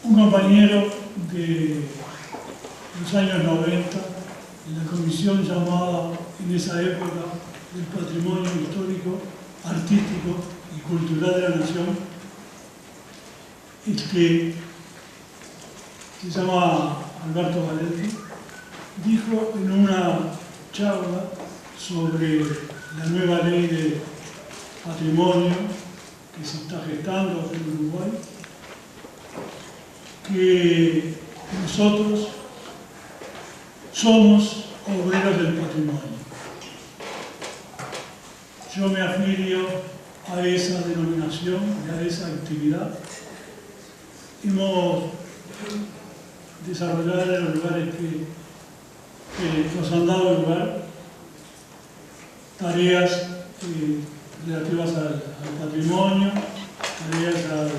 un compañero de los años 90, en la comisión llamada en esa época del Patrimonio Histórico, Artístico y Cultural de la Nación, que se llama Alberto Valenti, dijo en una charla sobre la nueva ley de patrimonio que se está gestando aquí en Uruguay, que nosotros somos obreros del patrimonio. Yo me afilio a esa denominación y a esa actividad. Hemos desarrollado en los lugares que nos han dado lugar tareas relativas al patrimonio, tareas al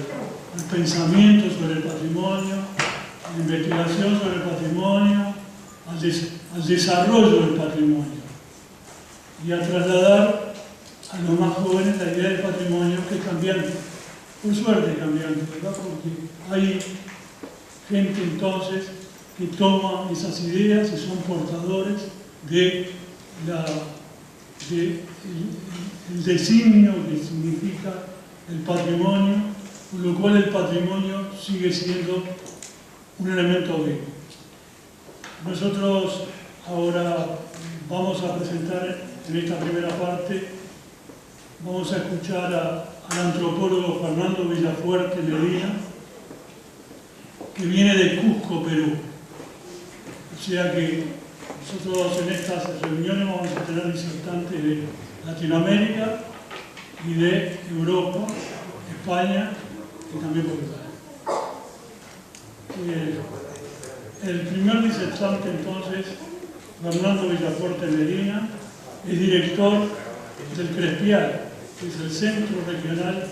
pensamiento sobre el patrimonio, a la investigación sobre el patrimonio, al desarrollo del patrimonio y a trasladar a los más jóvenes la idea del patrimonio, que es cambiante, por suerte cambiante, ¿verdad? Porque hay gente entonces que toma esas ideas y son portadores de el designio que significa el patrimonio, con lo cual el patrimonio sigue siendo un elemento vivo. Nosotros ahora vamos a presentar en esta primera parte, vamos a escuchar al antropólogo Fernando Villafuerte Medina, que viene de Cusco, Perú. O sea que nosotros en estas reuniones vamos a tener disertantes de Latinoamérica y de Europa, España y también Portugal. El primer disertante entonces, Fernando Villafuerte Medina, es director del CRESPIAL, que es el Centro Regional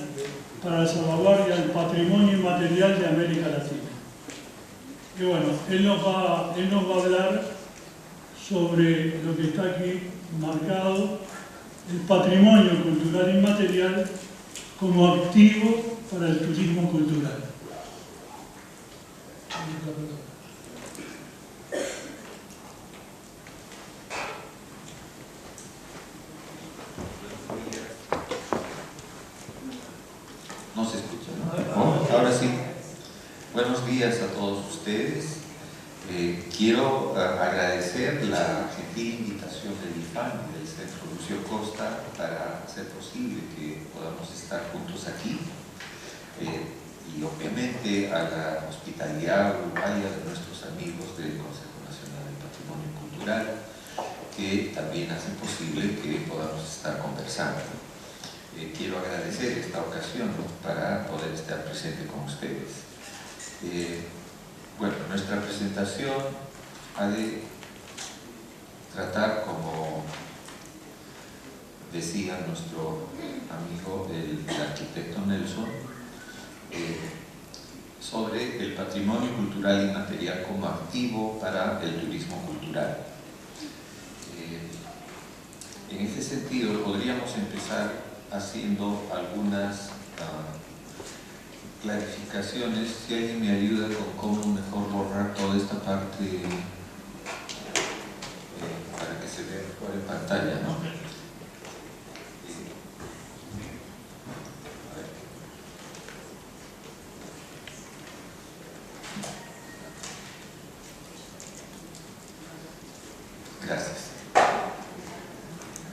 para la Salvaguardia del Patrimonio Inmaterial de América Latina. Y bueno, él nos va a hablar sobre lo que está aquí marcado, el patrimonio cultural inmaterial como activo para el turismo cultural. No se escucha, ¿no? Ahora sí. Buenos días a todos ustedes. Quiero agradecer la gentil invitación del IFAN y del Centro Lucio Costa para hacer posible que podamos estar juntos aquí. Y obviamente a la hospitalidad uruguaya de nuestros amigos del Consejo Nacional del Patrimonio Cultural, que también hacen posible que podamos estar conversando. Quiero agradecer esta ocasión, ¿no?, para poder estar presente con ustedes. Bueno, nuestra presentación ha de tratar, como decía nuestro amigo el arquitecto Nelson, sobre el patrimonio cultural inmaterial como activo para el turismo cultural. En ese sentido, podríamos empezar haciendo algunas clarificaciones. Si alguien me ayuda con cómo mejor borrar toda esta parte para que se vea mejor en pantalla, ¿no? Gracias.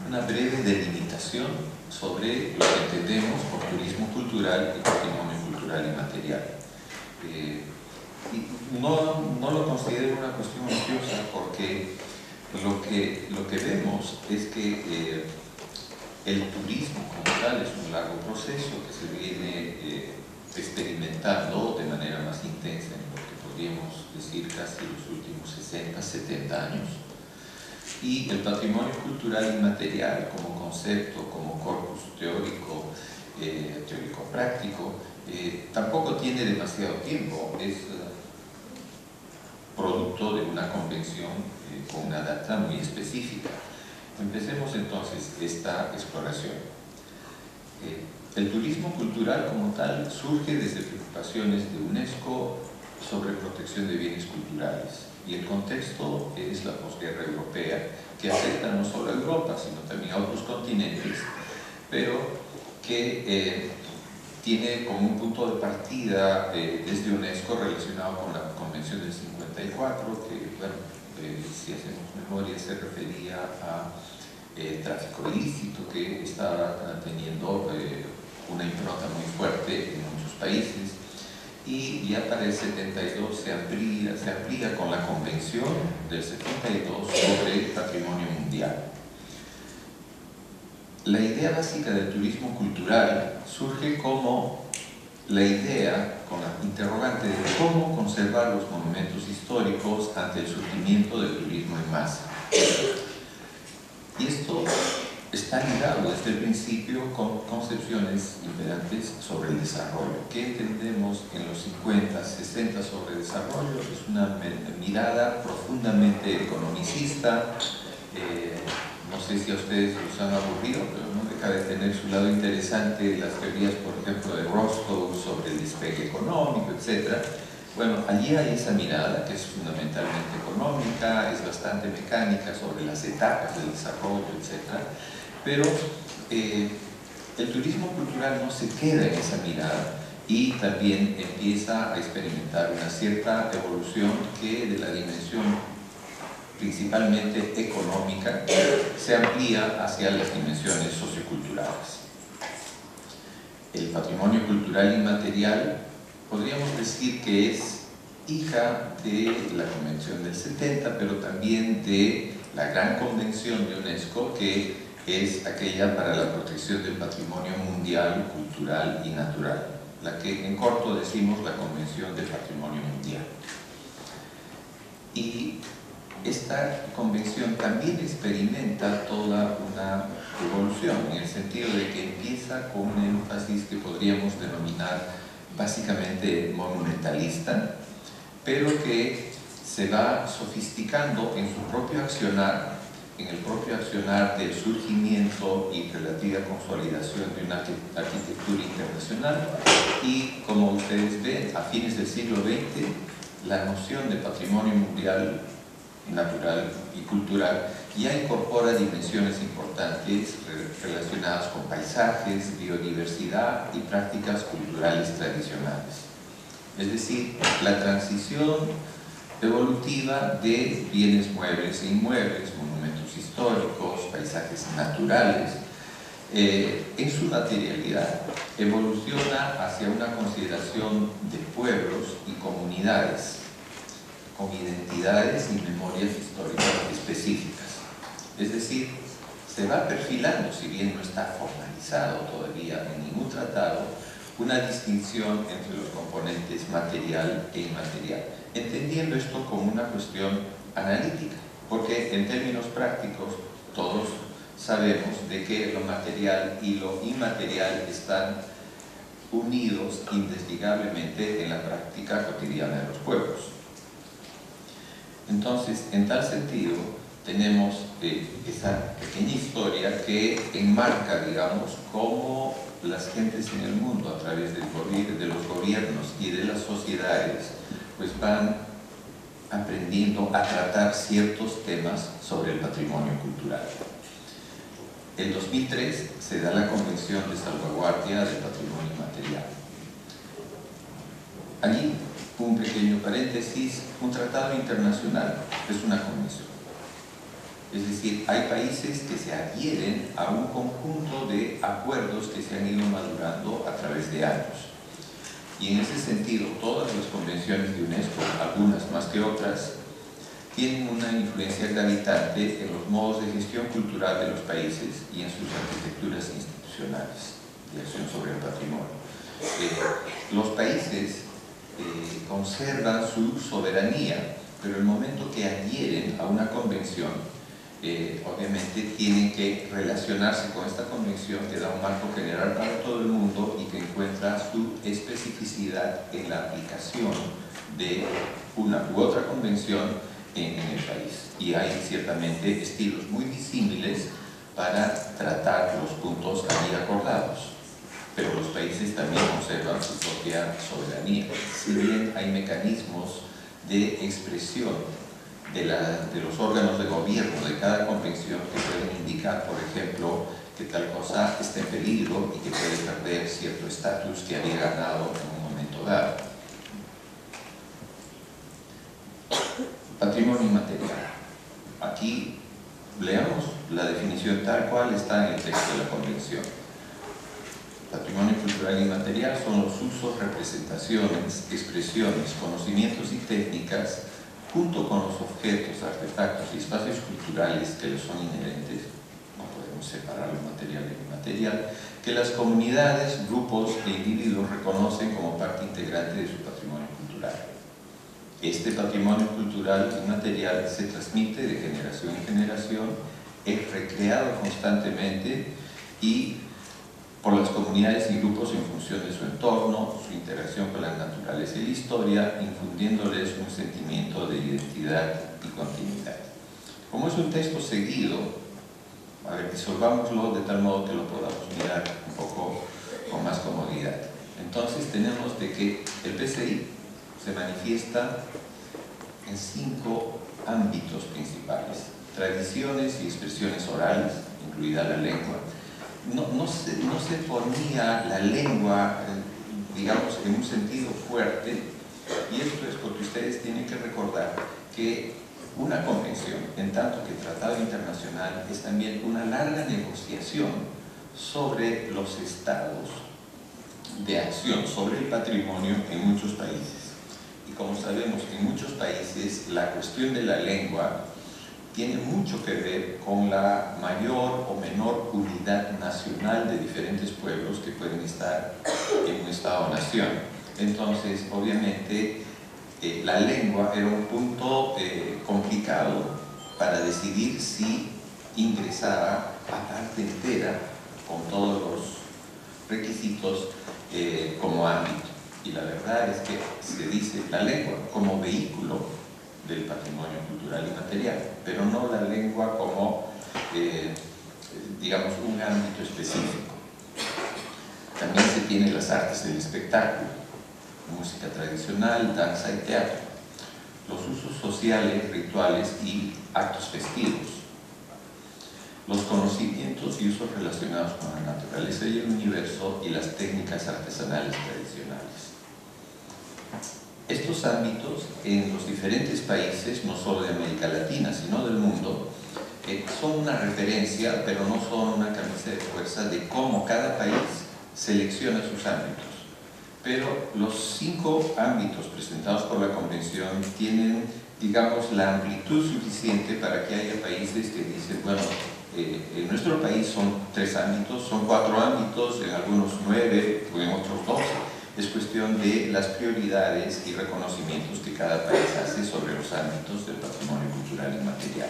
Una breve delimitación sobre lo que entendemos por turismo cultural y patrimonio cultural inmaterial. Y no lo considero una cuestión ociosa, porque lo que vemos es que el turismo como tal es un largo proceso que se viene experimentando de manera más intensa en lo que podríamos decir casi los últimos 60, 70 años. Y el patrimonio cultural inmaterial como concepto, como corpus teórico, teórico-práctico, tampoco tiene demasiado tiempo. Es producto de una convención con una data muy específica. Empecemos entonces esta exploración. El turismo cultural como tal surge desde preocupaciones de UNESCO sobre protección de bienes culturales. Y el contexto es la posguerra europea, que afecta no solo a Europa, sino también a otros continentes, pero que tiene como un punto de partida desde UNESCO relacionado con la Convención del 54, que, bueno, si hacemos memoria, se refería a tráfico ilícito que está teniendo una impronta muy fuerte en muchos países, y ya para el 72 se amplía con la Convención del 72 sobre Patrimonio Mundial. La idea básica del turismo cultural surge como la idea, con la interrogante de cómo conservar los monumentos históricos ante el surgimiento del turismo en masa. Y esto está ligado desde el principio con concepciones imperantes sobre el desarrollo. ¿Qué entendemos en los 50, 60 sobre desarrollo? Es una mirada profundamente economicista. No sé si a ustedes los han aburrido, pero no deja de tener su lado interesante las teorías, por ejemplo, de Roscoe sobre el despegue económico, etc. Bueno, allí hay esa mirada que es fundamentalmente económica, es bastante mecánica sobre las etapas del desarrollo, etc. Pero el turismo cultural no se queda en esa mirada y también empieza a experimentar una cierta evolución que de la dimensión principalmente económica se amplía hacia las dimensiones socioculturales. El patrimonio cultural inmaterial podríamos decir que es hija de la Convención del 70, pero también de la gran convención de UNESCO, que es aquella para la protección del patrimonio mundial, cultural y natural, la que en corto decimos la Convención del Patrimonio Mundial. Y esta convención también experimenta toda una evolución, en el sentido de que empieza con un énfasis que podríamos denominar básicamente monumentalista, pero que se va sofisticando en su propio accionar, en el propio accionar del surgimiento y relativa consolidación de una arquitectura internacional. Y como ustedes ven, a fines del siglo XX, la noción de patrimonio mundial natural y cultural ya incorpora dimensiones importantes relacionadas con paisajes, biodiversidad y prácticas culturales tradicionales. Es decir, la transición evolutiva de bienes muebles e inmuebles, monumentos históricos, paisajes naturales, en su materialidad evoluciona hacia una consideración de pueblos y comunidades con identidades y memorias históricas específicas. Es decir, se va perfilando, si bien no está formalizado todavía en ningún tratado, una distinción entre los componentes material e inmaterial, entendiendo esto como una cuestión analítica, porque en términos prácticos todos sabemos de que lo material y lo inmaterial están unidos indeslizablemente en la práctica cotidiana de los pueblos. Entonces, en tal sentido, tenemos esa pequeña historia que enmarca, digamos, cómo las gentes en el mundo, a través de los gobiernos y de las sociedades, pues van aprendiendo a tratar ciertos temas sobre el patrimonio cultural. En 2003 se da la Convención de Salvaguardia del Patrimonio Inmaterial. Allí, un pequeño paréntesis, un tratado internacional es una convención. Es decir, hay países que se adhieren a un conjunto de acuerdos que se han ido madurando a través de años. Y en ese sentido, todas las convenciones de UNESCO, algunas más que otras, tienen una influencia gravitante en los modos de gestión cultural de los países y en sus arquitecturas institucionales de acción sobre el patrimonio. Los países conservan su soberanía, pero el momento que adhieren a una convención, obviamente tienen que relacionarse con esta convención que da un marco general para todo el mundo y que encuentra su especificidad en la aplicación de una u otra convención en el país. Y hay ciertamente estilos muy disímiles para tratar los puntos allí acordados. pero los países también conservan su propia soberanía. Si bien hay mecanismos de expresión de los órganos de gobierno de cada convención que pueden indicar, por ejemplo, que tal cosa está en peligro y que puede perder cierto estatus que había ganado en un momento dado. Patrimonio inmaterial. Aquí leamos la definición tal cual está en el texto de la Convención. Patrimonio cultural inmaterial son los usos, representaciones, expresiones, conocimientos y técnicas, junto con los objetos, artefactos y espacios culturales que les son inherentes, no podemos separar lo material de lo inmaterial, que las comunidades, grupos e individuos reconocen como parte integrante de su patrimonio cultural. Este patrimonio cultural inmaterial se transmite de generación en generación, es recreado constantemente y por las comunidades y grupos en función de su entorno, su interacción con la naturaleza y la historia, infundiéndoles un sentimiento de identidad y continuidad. Como es un texto seguido, a ver, disolvámoslo de tal modo que lo podamos mirar un poco con más comodidad. Entonces tenemos de que el PCI se manifiesta en 5 ámbitos principales: tradiciones y expresiones orales, incluida la lengua. No se ponía la lengua, digamos, en un sentido fuerte, y esto es porque ustedes tienen que recordar que una convención, en tanto que tratado internacional, es también una larga negociación sobre los estados de acción sobre el patrimonio en muchos países. Y como sabemos, en muchos países la cuestión de la lengua tiene mucho que ver con la mayor o menor unidad nacional de diferentes pueblos que pueden estar en un Estado-nación. Entonces, obviamente, la lengua era un punto complicado para decidir si ingresaba a parte entera con todos los requisitos como ámbito. Y la verdad es que se dice la lengua como vehículo del patrimonio cultural y material, pero no la lengua como, digamos, un ámbito específico. También se tienen las artes del espectáculo, música tradicional, danza y teatro, los usos sociales, rituales y actos festivos, los conocimientos y usos relacionados con la naturaleza y el universo y las técnicas artesanales tradicionales. Estos ámbitos en los diferentes países, no solo de América Latina, sino del mundo, son una referencia, pero no son una camisa de fuerza de cómo cada país selecciona sus ámbitos. Pero los 5 ámbitos presentados por la Convención tienen, digamos, la amplitud suficiente para que haya países que dicen, bueno, en nuestro país son 3 ámbitos, son 4 ámbitos, en algunos 9 o en otros 12. Es cuestión de las prioridades y reconocimientos que cada país hace sobre los ámbitos del patrimonio cultural inmaterial.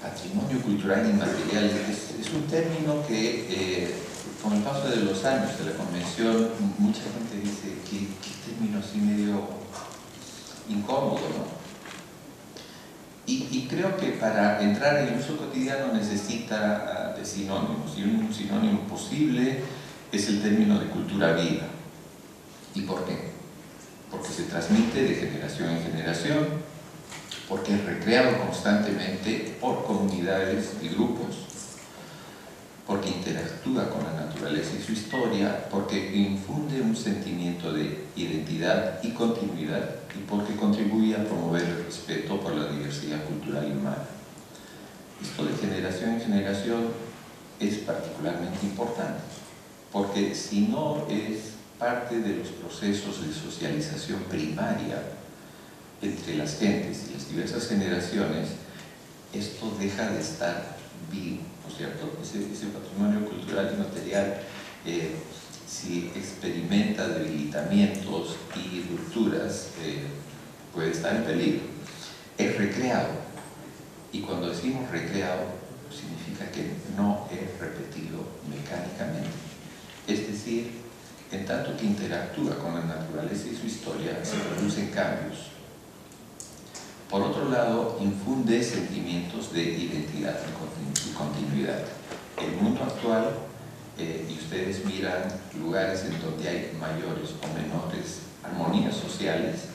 Patrimonio cultural inmaterial es un término que con el paso de los años de la Convención mucha gente dice que término así medio incómodo, ¿no? Y creo que para entrar en el uso cotidiano necesita de sinónimos, y un sinónimo posible es el término de cultura viva. ¿Y por qué? Porque se transmite de generación en generación, porque es recreado constantemente por comunidades y grupos, porque interactúa con la naturaleza y su historia, porque infunde un sentimiento de identidad y continuidad, y porque contribuye a promover el respeto por la diversidad cultural y humana. Esto de generación en generación es particularmente importante, porque si no es parte de los procesos de socialización primaria entre las gentes y las diversas generaciones, esto deja de estar vivo, ¿no es cierto? Ese patrimonio cultural y material, si experimenta debilitamientos y rupturas, puede estar en peligro. Es recreado, y cuando decimos recreado, significa que no es repetido mecánicamente. Es decir, en tanto que interactúa con la naturaleza y su historia, se producen cambios. Por otro lado, infunde sentimientos de identidad y continuidad. El mundo actual, y ustedes miran lugares en donde hay mayores o menores armonías sociales,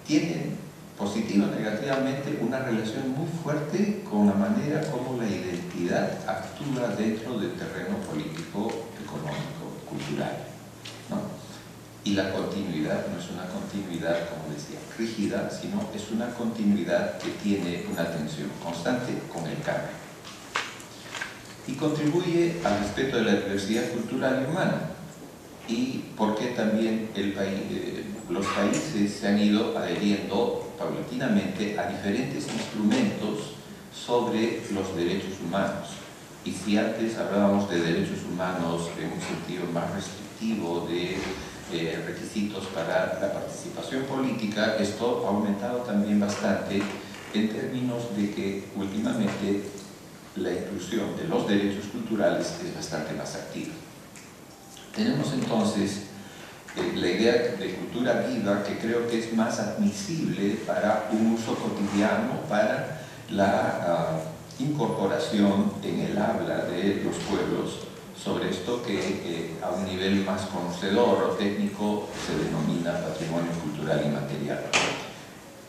tienen positiva o negativamente una relación muy fuerte con la manera como la identidad actúa dentro del terreno político, económico, cultural, ¿no? Y la continuidad no es una continuidad, como decía, rígida, sino es una continuidad que tiene una tensión constante con el cambio. Y contribuye al respeto de la diversidad cultural y humana. Y porque también los países se han ido adheriendo paulatinamente a diferentes instrumentos sobre los derechos humanos. Y si antes hablábamos de derechos humanos en un sentido más restrictivo de requisitos para la participación política, esto ha aumentado también bastante en términos de que últimamente la inclusión de los derechos culturales es bastante más activa. Tenemos entonces la idea de cultura viva, que creo que es más admisible para un uso cotidiano, para la incorporación en el habla de los pueblos sobre esto que a un nivel más conocedor o técnico se denomina patrimonio cultural inmaterial.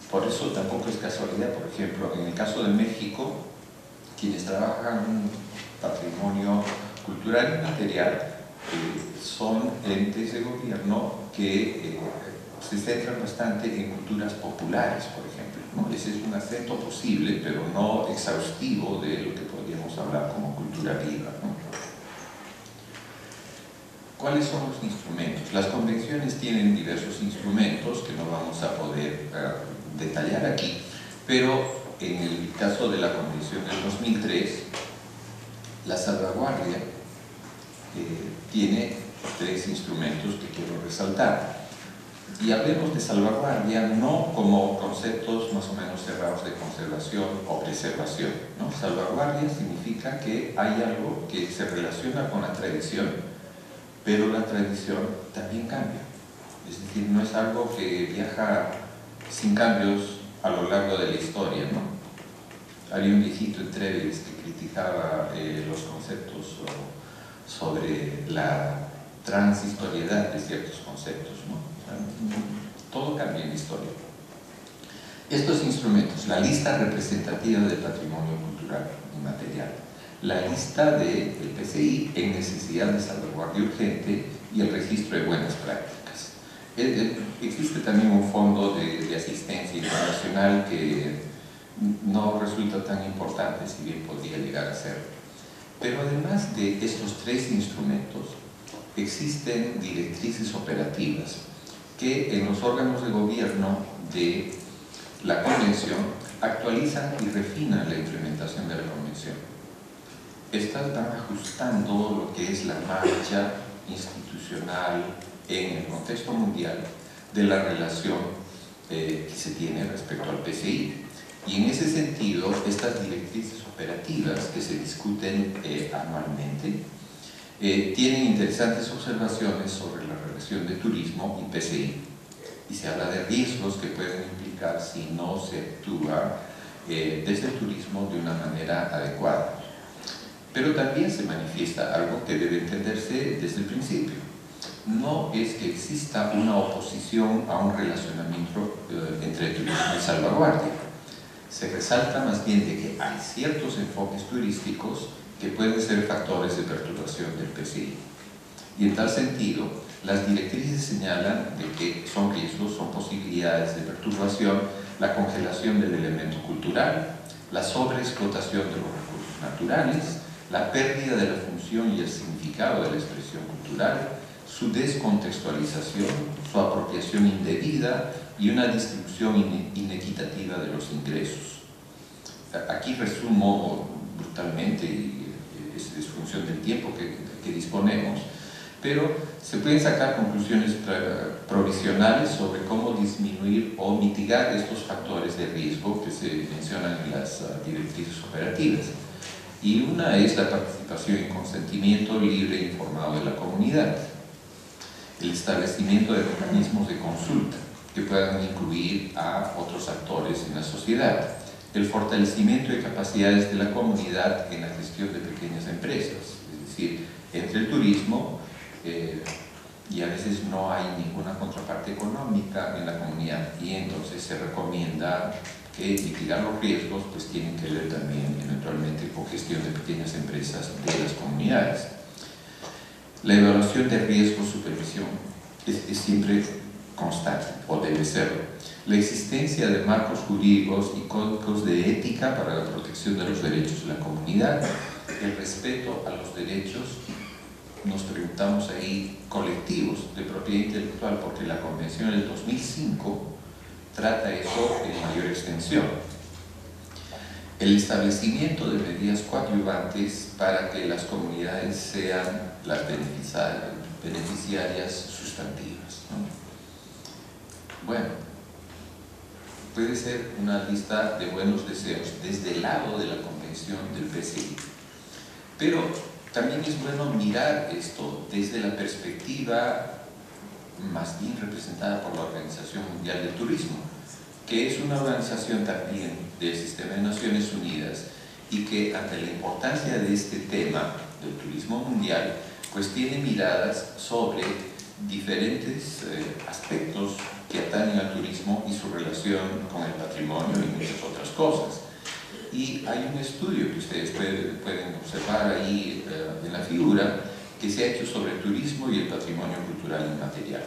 Por eso tampoco es casualidad, por ejemplo, en el caso de México, quienes trabajan en patrimonio cultural inmaterial son entes de gobierno que se centran bastante en culturas populares, por ejemplo, ¿no? Ese es un acento posible, pero no exhaustivo de lo que podríamos hablar como cultura viva, ¿no? ¿Cuáles son los instrumentos? Las convenciones tienen diversos instrumentos que no vamos a poder detallar aquí, pero en el caso de la Convención del 2003, la salvaguardia tiene 3 instrumentos que quiero resaltar. Y hablemos de salvaguardia no como conceptos más o menos cerrados de conservación o preservación, ¿no? Salvaguardia significa que hay algo que se relaciona con la tradición, pero la tradición también cambia. Es decir, no es algo que viaja sin cambios a lo largo de la historia, ¿no? Había un viejito en Treves que criticaba los conceptos sobre la transhistoriedad de ciertos conceptos, ¿no? Todo cambia en la historia. Estos instrumentos, la lista representativa del patrimonio cultural inmaterial, la lista del PCI en necesidad de salvaguardia urgente y el registro de buenas prácticas. Existe también un fondo de asistencia internacional que no resulta tan importante, si bien podría llegar a ser. Pero además de estos 3 instrumentos, existen directrices operativas que en los órganos de gobierno de la Convención actualizan y refinan la implementación de la Convención. Estas van ajustando lo que es la marcha institucional en el contexto mundial de la relación que se tiene respecto al PCI. Y en ese sentido, estas directrices operativas que se discuten anualmente tienen interesantes observaciones sobre la relación de turismo y PCI. Y se habla de riesgos que pueden implicar si no se actúa desde el turismo de una manera adecuada. Pero también se manifiesta algo que debe entenderse desde el principio. No es que exista una oposición a un relacionamiento entre turismo y salvaguardia. Se resalta más bien de que hay ciertos enfoques turísticos que pueden ser factores de perturbación del PCI. Y en tal sentido, las directrices señalan de que son riesgos, son posibilidades de perturbación, la congelación del elemento cultural, la sobreexplotación de los recursos naturales, la pérdida de la función y el significado de la expresión cultural, su descontextualización, su apropiación indebida y una distribución inequitativa de los ingresos. Aquí resumo brutalmente, y es función del tiempo que disponemos, pero se pueden sacar conclusiones provisionales sobre cómo disminuir o mitigar estos factores de riesgo que se mencionan en las directrices operativas. Y una es la participación y consentimiento libre e informado de la comunidad, el establecimiento de mecanismos de consulta que puedan incluir a otros actores en la sociedad, el fortalecimiento de capacidades de la comunidad en la gestión de pequeñas empresas, es decir, entre el turismo y a veces no hay ninguna contraparte económica en la comunidad, y entonces se recomienda que mitigar los riesgos pues tienen que ver también eventualmente con gestión de pequeñas empresas de las comunidades. La evaluación de riesgo supervisión es siempre constante, o debe serlo. La existencia de marcos jurídicos y códigos de ética para la protección de los derechos de la comunidad, el respeto a los derechos, nos preguntamos ahí, colectivos de propiedad intelectual, porque la Convención del 2005 trata eso en mayor extensión. El establecimiento de medidas coadyuvantes para que las comunidades sean las beneficiarias sustantivas, ¿no? Bueno, puede ser una lista de buenos deseos desde el lado de la Convención del PCI, pero también es bueno mirar esto desde la perspectiva más bien representada por la Organización Mundial del Turismo, que es una organización también del Sistema de Naciones Unidas y que ante la importancia de este tema del turismo mundial, pues tiene miradas sobre diferentes aspectos que atañen al turismo y su relación con el patrimonio y muchas otras cosas. Y hay un estudio que ustedes pueden observar ahí en la figura, que se ha hecho sobre el turismo y el patrimonio cultural inmaterial.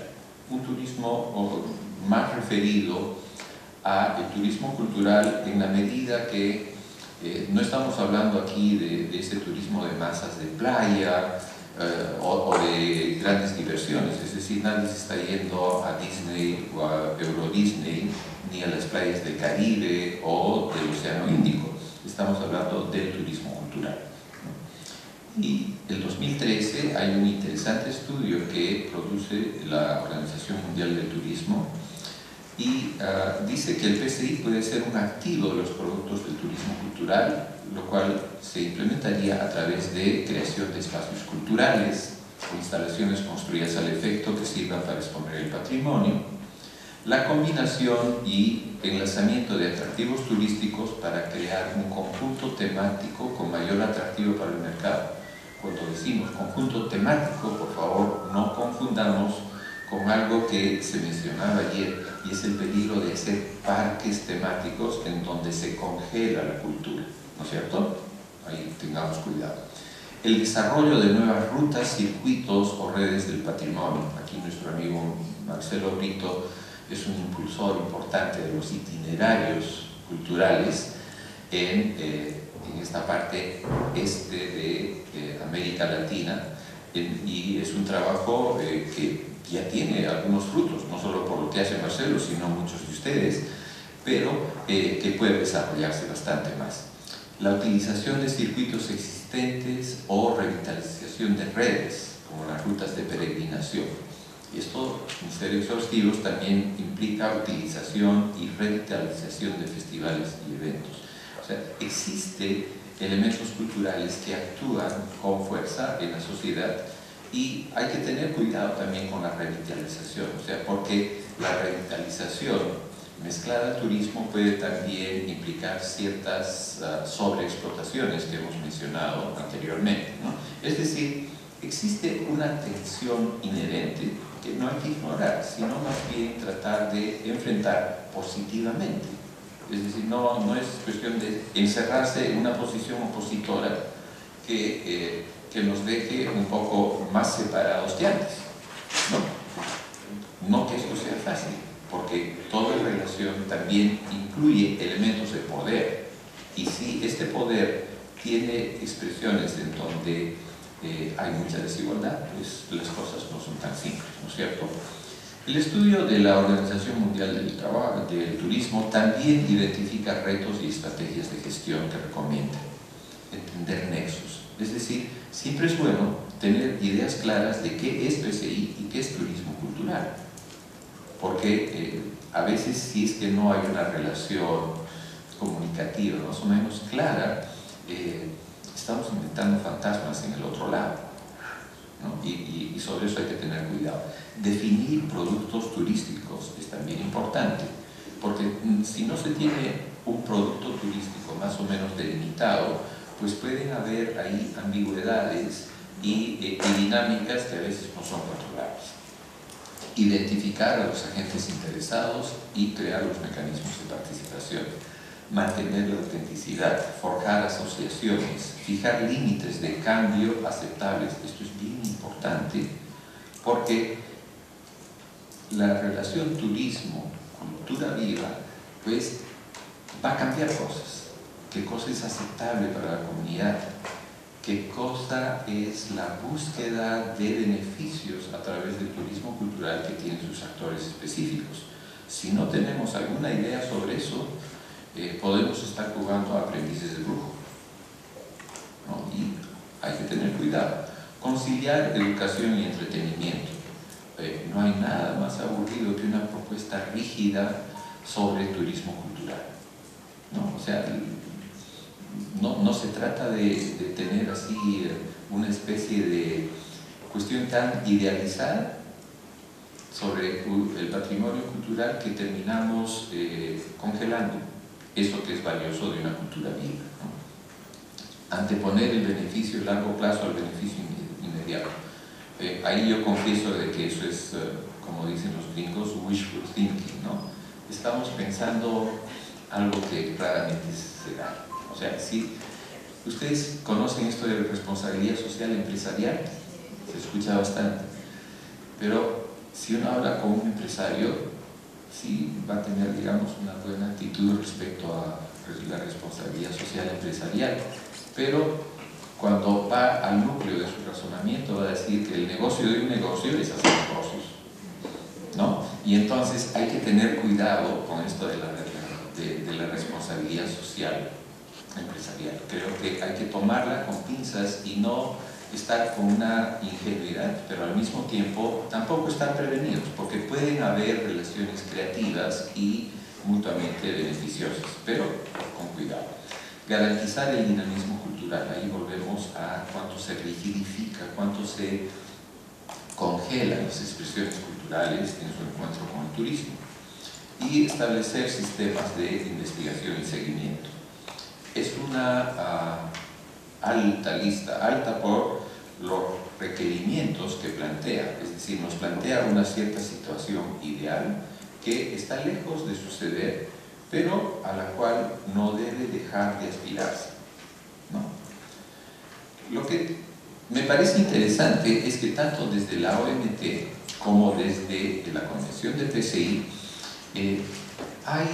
Un turismo más referido al turismo cultural en la medida que no estamos hablando aquí de ese turismo de masas de playa o de grandes diversiones, es decir, nadie se está yendo a Disney o a Euro Disney ni a las playas del Caribe o del Océano Índico. Estamos hablando del turismo cultural. Y en 2013 hay un interesante estudio que produce la Organización Mundial del Turismo y dice que el PCI puede ser un activo de los productos del turismo cultural, lo cual se implementaría a través de creación de espacios culturales o instalaciones construidas al efecto que sirvan para exponer el patrimonio, la combinación y enlazamiento de atractivos turísticos para crear un conjunto temático con mayor atractivo para el mercado. Cuando decimos conjunto temático, por favor, no confundamos con algo que se mencionaba ayer, y es el peligro de hacer parques temáticos en donde se congela la cultura, ¿no es cierto? Ahí tengamos cuidado. El desarrollo de nuevas rutas, circuitos o redes del patrimonio. Aquí nuestro amigo Marcelo Brito es un impulsor importante de los itinerarios culturales en esta parte este de América Latina, y es un trabajo que ya tiene algunos frutos, no solo por lo que hace Marcelo, sino muchos de ustedes, pero que puede desarrollarse bastante más. La utilización de circuitos existentes o revitalización de redes, como las rutas de peregrinación. Y esto, sin ser exhaustivos, también implica utilización y revitalización de festivales y eventos. O sea, existen elementos culturales que actúan con fuerza en la sociedad y hay que tener cuidado también con la revitalización, o sea, porque la revitalización mezclada al turismo puede también implicar ciertas sobreexplotaciones que hemos mencionado anteriormente, ¿no? Es decir, existe una tensión inherente que no hay que ignorar, sino más bien tratar de enfrentar positivamente. Es decir, no es cuestión de encerrarse en una posición opositora que nos deje un poco más separados que antes. No que esto sea fácil, porque toda relación también incluye elementos de poder. Y si este poder tiene expresiones en donde hay mucha desigualdad, pues las cosas no son tan simples, ¿no es cierto? El estudio de la Organización Mundial del Turismo también identifica retos y estrategias de gestión que recomiendan entender nexos. Es decir, siempre es bueno tener ideas claras de qué es PCI y qué es turismo cultural, porque a veces si es que no hay una relación comunicativa más o menos clara, estamos inventando fantasmas en el otro lado, ¿no? Y sobre eso hay que tener cuidado. Definir productos turísticos es también importante, porque si no se tiene un producto turístico más o menos delimitado, pues pueden haber ahí ambigüedades y dinámicas que a veces no son controlables. Identificar a los agentes interesados y crear los mecanismos de participación. Mantener la autenticidad, forjar asociaciones, fijar límites de cambio aceptables. Esto es bien importante porque la relación turismo-cultura viva, pues va a cambiar cosas. ¿Qué cosa es aceptable para la comunidad? ¿Qué cosa es la búsqueda de beneficios a través del turismo cultural que tienen sus actores específicos? Si no tenemos alguna idea sobre eso, podemos estar jugando a aprendices de brujo, ¿no? Y hay que tener cuidado. Conciliar educación y entretenimiento. No hay nada más aburrido que una propuesta rígida sobre turismo cultural, ¿no? O sea, no se trata de tener así una especie de cuestión tan idealizada sobre el patrimonio cultural que terminamos congelando eso que es valioso de una cultura viva, ¿no? Anteponer el beneficio a largo plazo al beneficio inmediato. Ahí yo confieso de que eso es, como dicen los gringos, wishful thinking, ¿no? Estamos pensando algo que raramente se da. O sea, si ustedes conocen esto de responsabilidad social empresarial, se escucha bastante, pero si uno habla con un empresario, sí va a tener, digamos, una buena actitud respecto a la responsabilidad social empresarial, pero cuando va al núcleo de su razonamiento va a decir que el negocio de un negocio es hacer negocios, ¿no? Y entonces hay que tener cuidado con esto de la responsabilidad social empresarial. Creo que hay que tomarla con pinzas y no estar con una ingenuidad, pero al mismo tiempo tampoco estar prevenidos, porque pueden haber relaciones creativas y mutuamente beneficiosas, pero con cuidado. Garantizar el dinamismo cultural, ahí volvemos a cuánto se rigidifica, cuánto se congelan las expresiones culturales en su encuentro con el turismo, y establecer sistemas de investigación y seguimiento. Es una alta lista, alta por los requerimientos que plantea, es decir, nos plantea una cierta situación ideal que está lejos de suceder, pero a la cual no debe dejar de aspirarse, ¿no? Lo que me parece interesante es que tanto desde la OMT como desde la Convención de PCI hay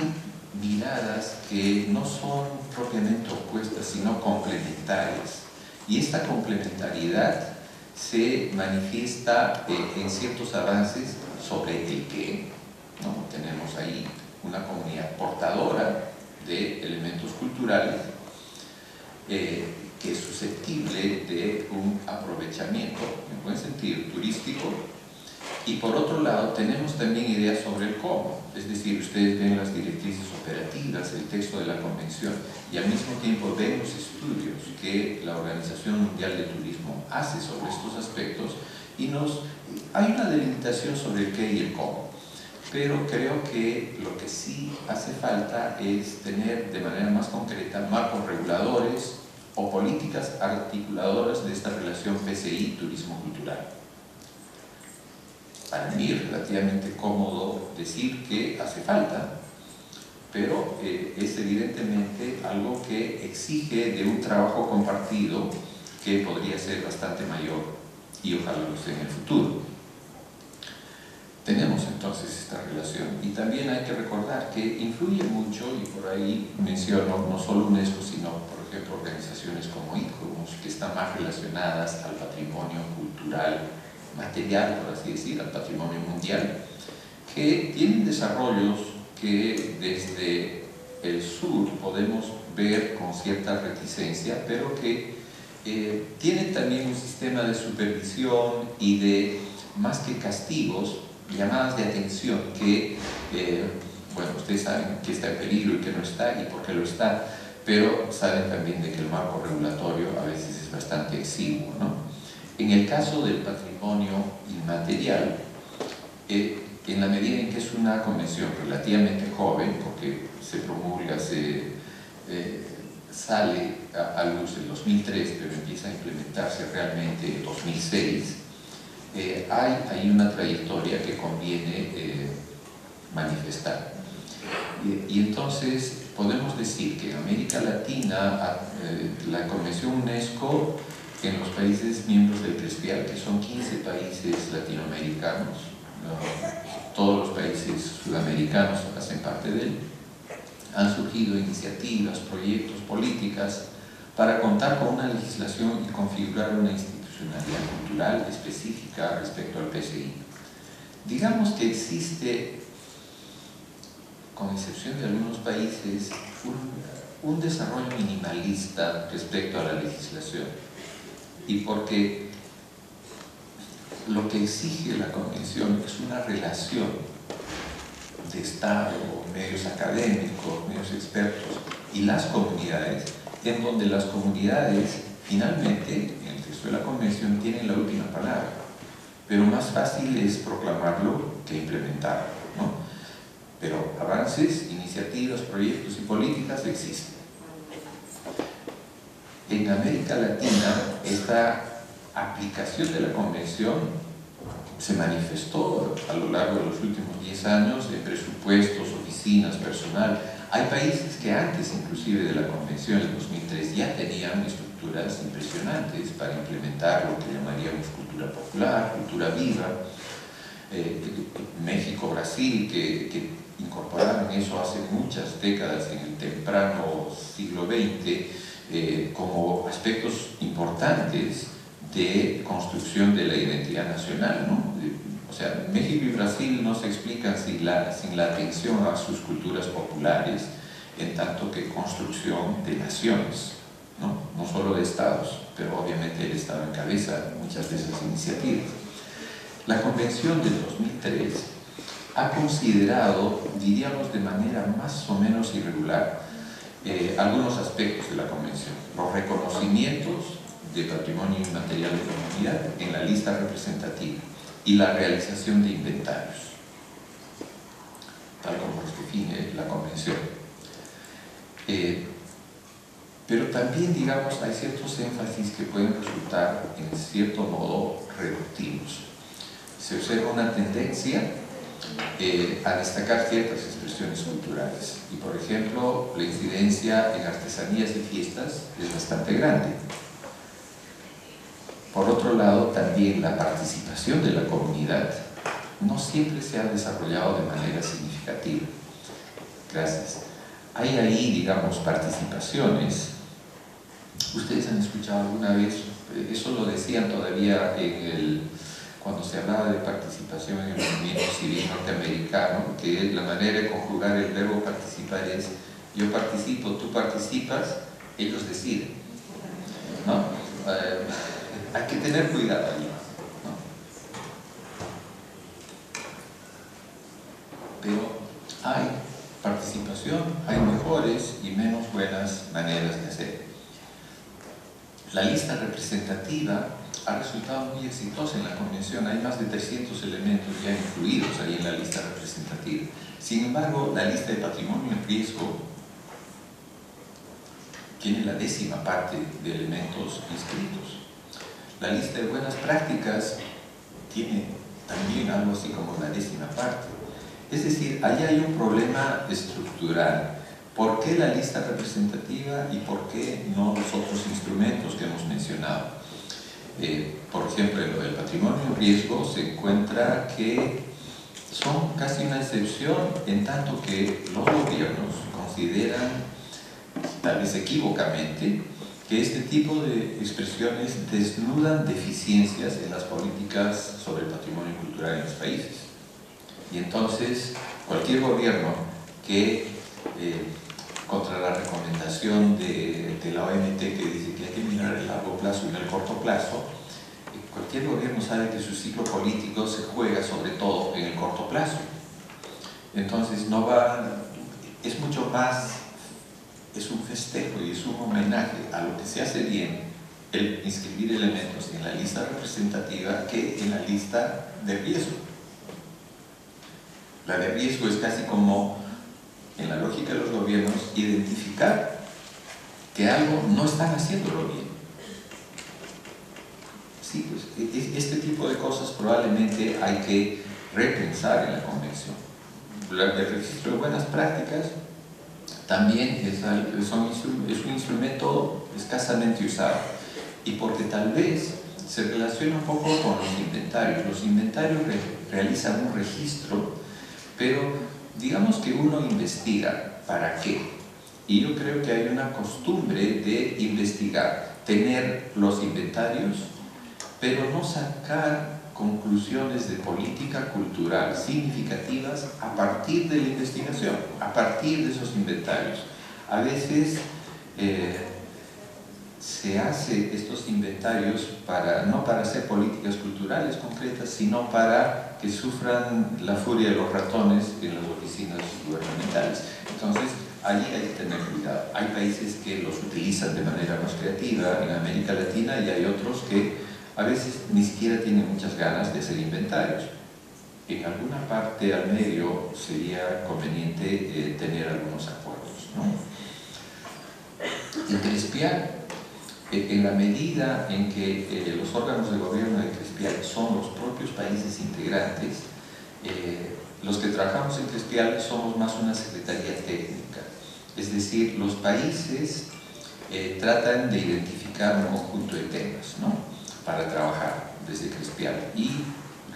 miradas que no son propiamente opuestas, sino complementarias. Y esta complementariedad se manifiesta en ciertos avances sobre el qué, ¿no? Tenemos ahí una comunidad portadora de elementos culturales que es susceptible de un aprovechamiento, en buen sentido, turístico. Y por otro lado, tenemos también ideas sobre el cómo, es decir, ustedes ven las directrices operativas, el texto de la convención, y al mismo tiempo ven los estudios que la Organización Mundial de Turismo hace sobre estos aspectos, y hay una delimitación sobre el qué y el cómo. Pero creo que lo que sí hace falta es tener de manera más concreta marcos reguladores o políticas articuladoras de esta relación PCI turismo cultural. Para mí es relativamente cómodo decir que hace falta, pero es evidentemente algo que exige de un trabajo compartido que podría ser bastante mayor y ojalá lo sea en el futuro. Tenemos entonces esta relación y también hay que recordar que influye mucho, y por ahí menciono no solo UNESCO, sino por ejemplo organizaciones como ICOMOS, que están más relacionadas al patrimonio cultural material, por así decir, al patrimonio mundial, que tienen desarrollos que desde el sur podemos ver con cierta reticencia, pero que tienen también un sistema de supervisión y de, más que castigos, llamadas de atención que, bueno, ustedes saben que está en peligro y que no está y por qué lo está, pero saben también de que el marco regulatorio a veces es bastante exiguo, ¿no? En el caso del patrimonio inmaterial, en la medida en que es una convención relativamente joven, porque se promulga, sale a luz en 2003, pero empieza a implementarse realmente en 2006, hay una trayectoria que conviene manifestar. Y entonces podemos decir que en América Latina la Convención UNESCO, en los países miembros del CRESPIAL, que son 15 países latinoamericanos, todos los países sudamericanos hacen parte de él, han surgido iniciativas, proyectos, políticas para contar con una legislación y configurar una institucionalidad cultural específica respecto al PCI. Digamos que existe, con excepción de algunos países, un desarrollo minimalista respecto a la legislación, y porque lo que exige la Convención es una relación de Estado, medios académicos, medios expertos y las comunidades, en donde las comunidades finalmente, en el texto de la Convención, tienen la última palabra, pero más fácil es proclamarlo que implementarlo, ¿no? Pero avances, iniciativas, proyectos y políticas existen. En América Latina, esta aplicación de la Convención se manifestó a lo largo de los últimos 10 años en presupuestos, oficinas, personal. Hay países que antes inclusive de la Convención en 2003 ya tenían estructuras impresionantes para implementar lo que llamaríamos cultura popular, cultura viva. México, Brasil, que incorporaron eso hace muchas décadas en el temprano siglo XX como aspectos importantes de construcción de la identidad nacional, ¿no? O sea, México y Brasil no se explican sin la atención a sus culturas populares, en tanto que construcción de naciones, ¿no? No solo de estados, pero obviamente el Estado encabeza muchas de esas iniciativas. La Convención del 2003 ha considerado, diríamos de manera más o menos irregular, algunos aspectos de la Convención. Los reconocimientos de patrimonio inmaterial de la humanidad en la lista representativa y la realización de inventarios, tal como los define la Convención. Pero también, digamos, hay ciertos énfasis que pueden resultar, en cierto modo, reductivos. Se observa una tendencia a destacar ciertas expresiones culturales y, por ejemplo, la incidencia en artesanías y fiestas es bastante grande. Por otro lado, también la participación de la comunidad no siempre se ha desarrollado de manera significativa. Gracias. Hay ahí, digamos, participaciones. Ustedes han escuchado alguna vez, eso lo decían todavía cuando se hablaba de participación en el movimiento civil norteamericano, que la manera de conjugar el verbo participar es: yo participo, tú participas, ellos deciden, ¿no? Hay que tener cuidado allí, ¿no? Pero hay participación, hay mejores y menos buenas maneras de hacer. La lista representativa ha resultado muy exitosa en la Convención. Hay más de 300 elementos ya incluidos ahí en la lista representativa. Sin embargo, la lista de patrimonio en riesgo tiene la 10ª parte de elementos inscritos. La lista de buenas prácticas tiene también algo así como la 10ª parte. Es decir, ahí hay un problema estructural. ¿Por qué la lista representativa y por qué no los otros instrumentos que hemos mencionado? Por ejemplo, en lo del patrimonio en riesgo se encuentra que son casi una excepción, en tanto que los gobiernos consideran, tal vez equívocamente, que este tipo de expresiones desnudan deficiencias en las políticas sobre el patrimonio cultural en los países. Y entonces, cualquier gobierno que, contra la recomendación de la OMT que dice que hay que mirar el largo plazo y no el corto plazo, cualquier gobierno sabe que su ciclo político se juega sobre todo en el corto plazo. Entonces, es mucho más, es un festejo y es un homenaje a lo que se hace bien el inscribir elementos en la lista representativa que en la lista de riesgo. La de riesgo es casi como, en la lógica de los gobiernos, identificar que algo no están haciéndolo bien. Sí, pues este tipo de cosas probablemente hay que repensar en la convención. El registro de buenas prácticas también es un instrumento escasamente usado, y porque tal vez se relaciona un poco con los inventarios. Los inventarios realizan un registro, pero digamos que uno investiga ¿para qué? Y yo creo que hay una costumbre de investigar, tener los inventarios, pero no sacar conclusiones de política cultural significativas a partir de la investigación, a partir de esos inventarios. A veces se hace estos inventarios no para hacer políticas culturales concretas, sino para que sufran la furia de los ratones en las oficinas gubernamentales. Entonces, allí hay que tener cuidado. Hay países que los utilizan de manera más creativa en América Latina, y hay otros que a veces ni siquiera tienen muchas ganas de hacer inventarios. En alguna parte al medio sería conveniente tener algunos acuerdos, ¿no? En Crespial, en la medida en que los órganos de gobierno de Crespial son los propios países integrantes, los que trabajamos en Crespial somos más una secretaría técnica. Es decir, los países tratan de identificar un conjunto de temas, ¿no?, para trabajar desde Crespial, y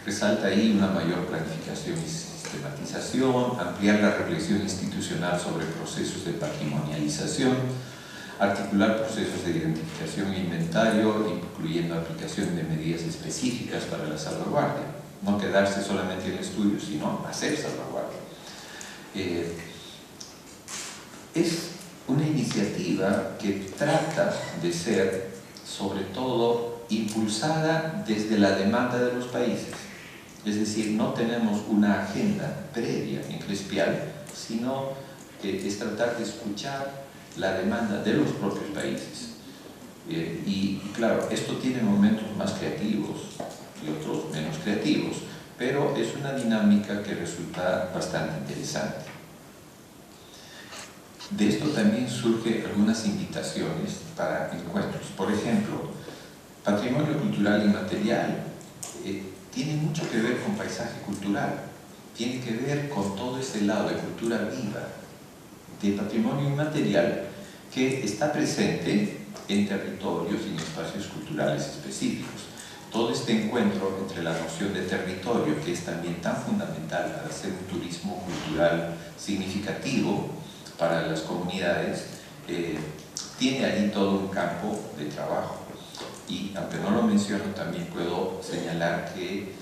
resalta ahí una mayor planificación y sistematización, ampliar la reflexión institucional sobre procesos de patrimonialización, articular procesos de identificación e inventario, incluyendo aplicación de medidas específicas para la salvaguardia. No quedarse solamente en el estudio, sino hacer salvaguardia. Es una iniciativa que trata de ser, sobre todo, impulsada desde la demanda de los países. Es decir, no tenemos una agenda previa en Crespial, sino que es tratar de escuchar la demanda de los propios países. Y claro, esto tiene momentos más creativos y otros menos creativos, pero es una dinámica que resulta bastante interesante. De esto también surgen algunas invitaciones para encuentros. Por ejemplo, patrimonio cultural inmaterial tiene mucho que ver con paisaje cultural, tiene que ver con todo ese lado de cultura viva, de patrimonio inmaterial, que está presente en territorios y en espacios culturales específicos. Todo este encuentro entre la noción de territorio, que es también tan fundamental para hacer un turismo cultural significativo para las comunidades, tiene allí todo un campo de trabajo. Y aunque no lo menciono, también puedo señalar que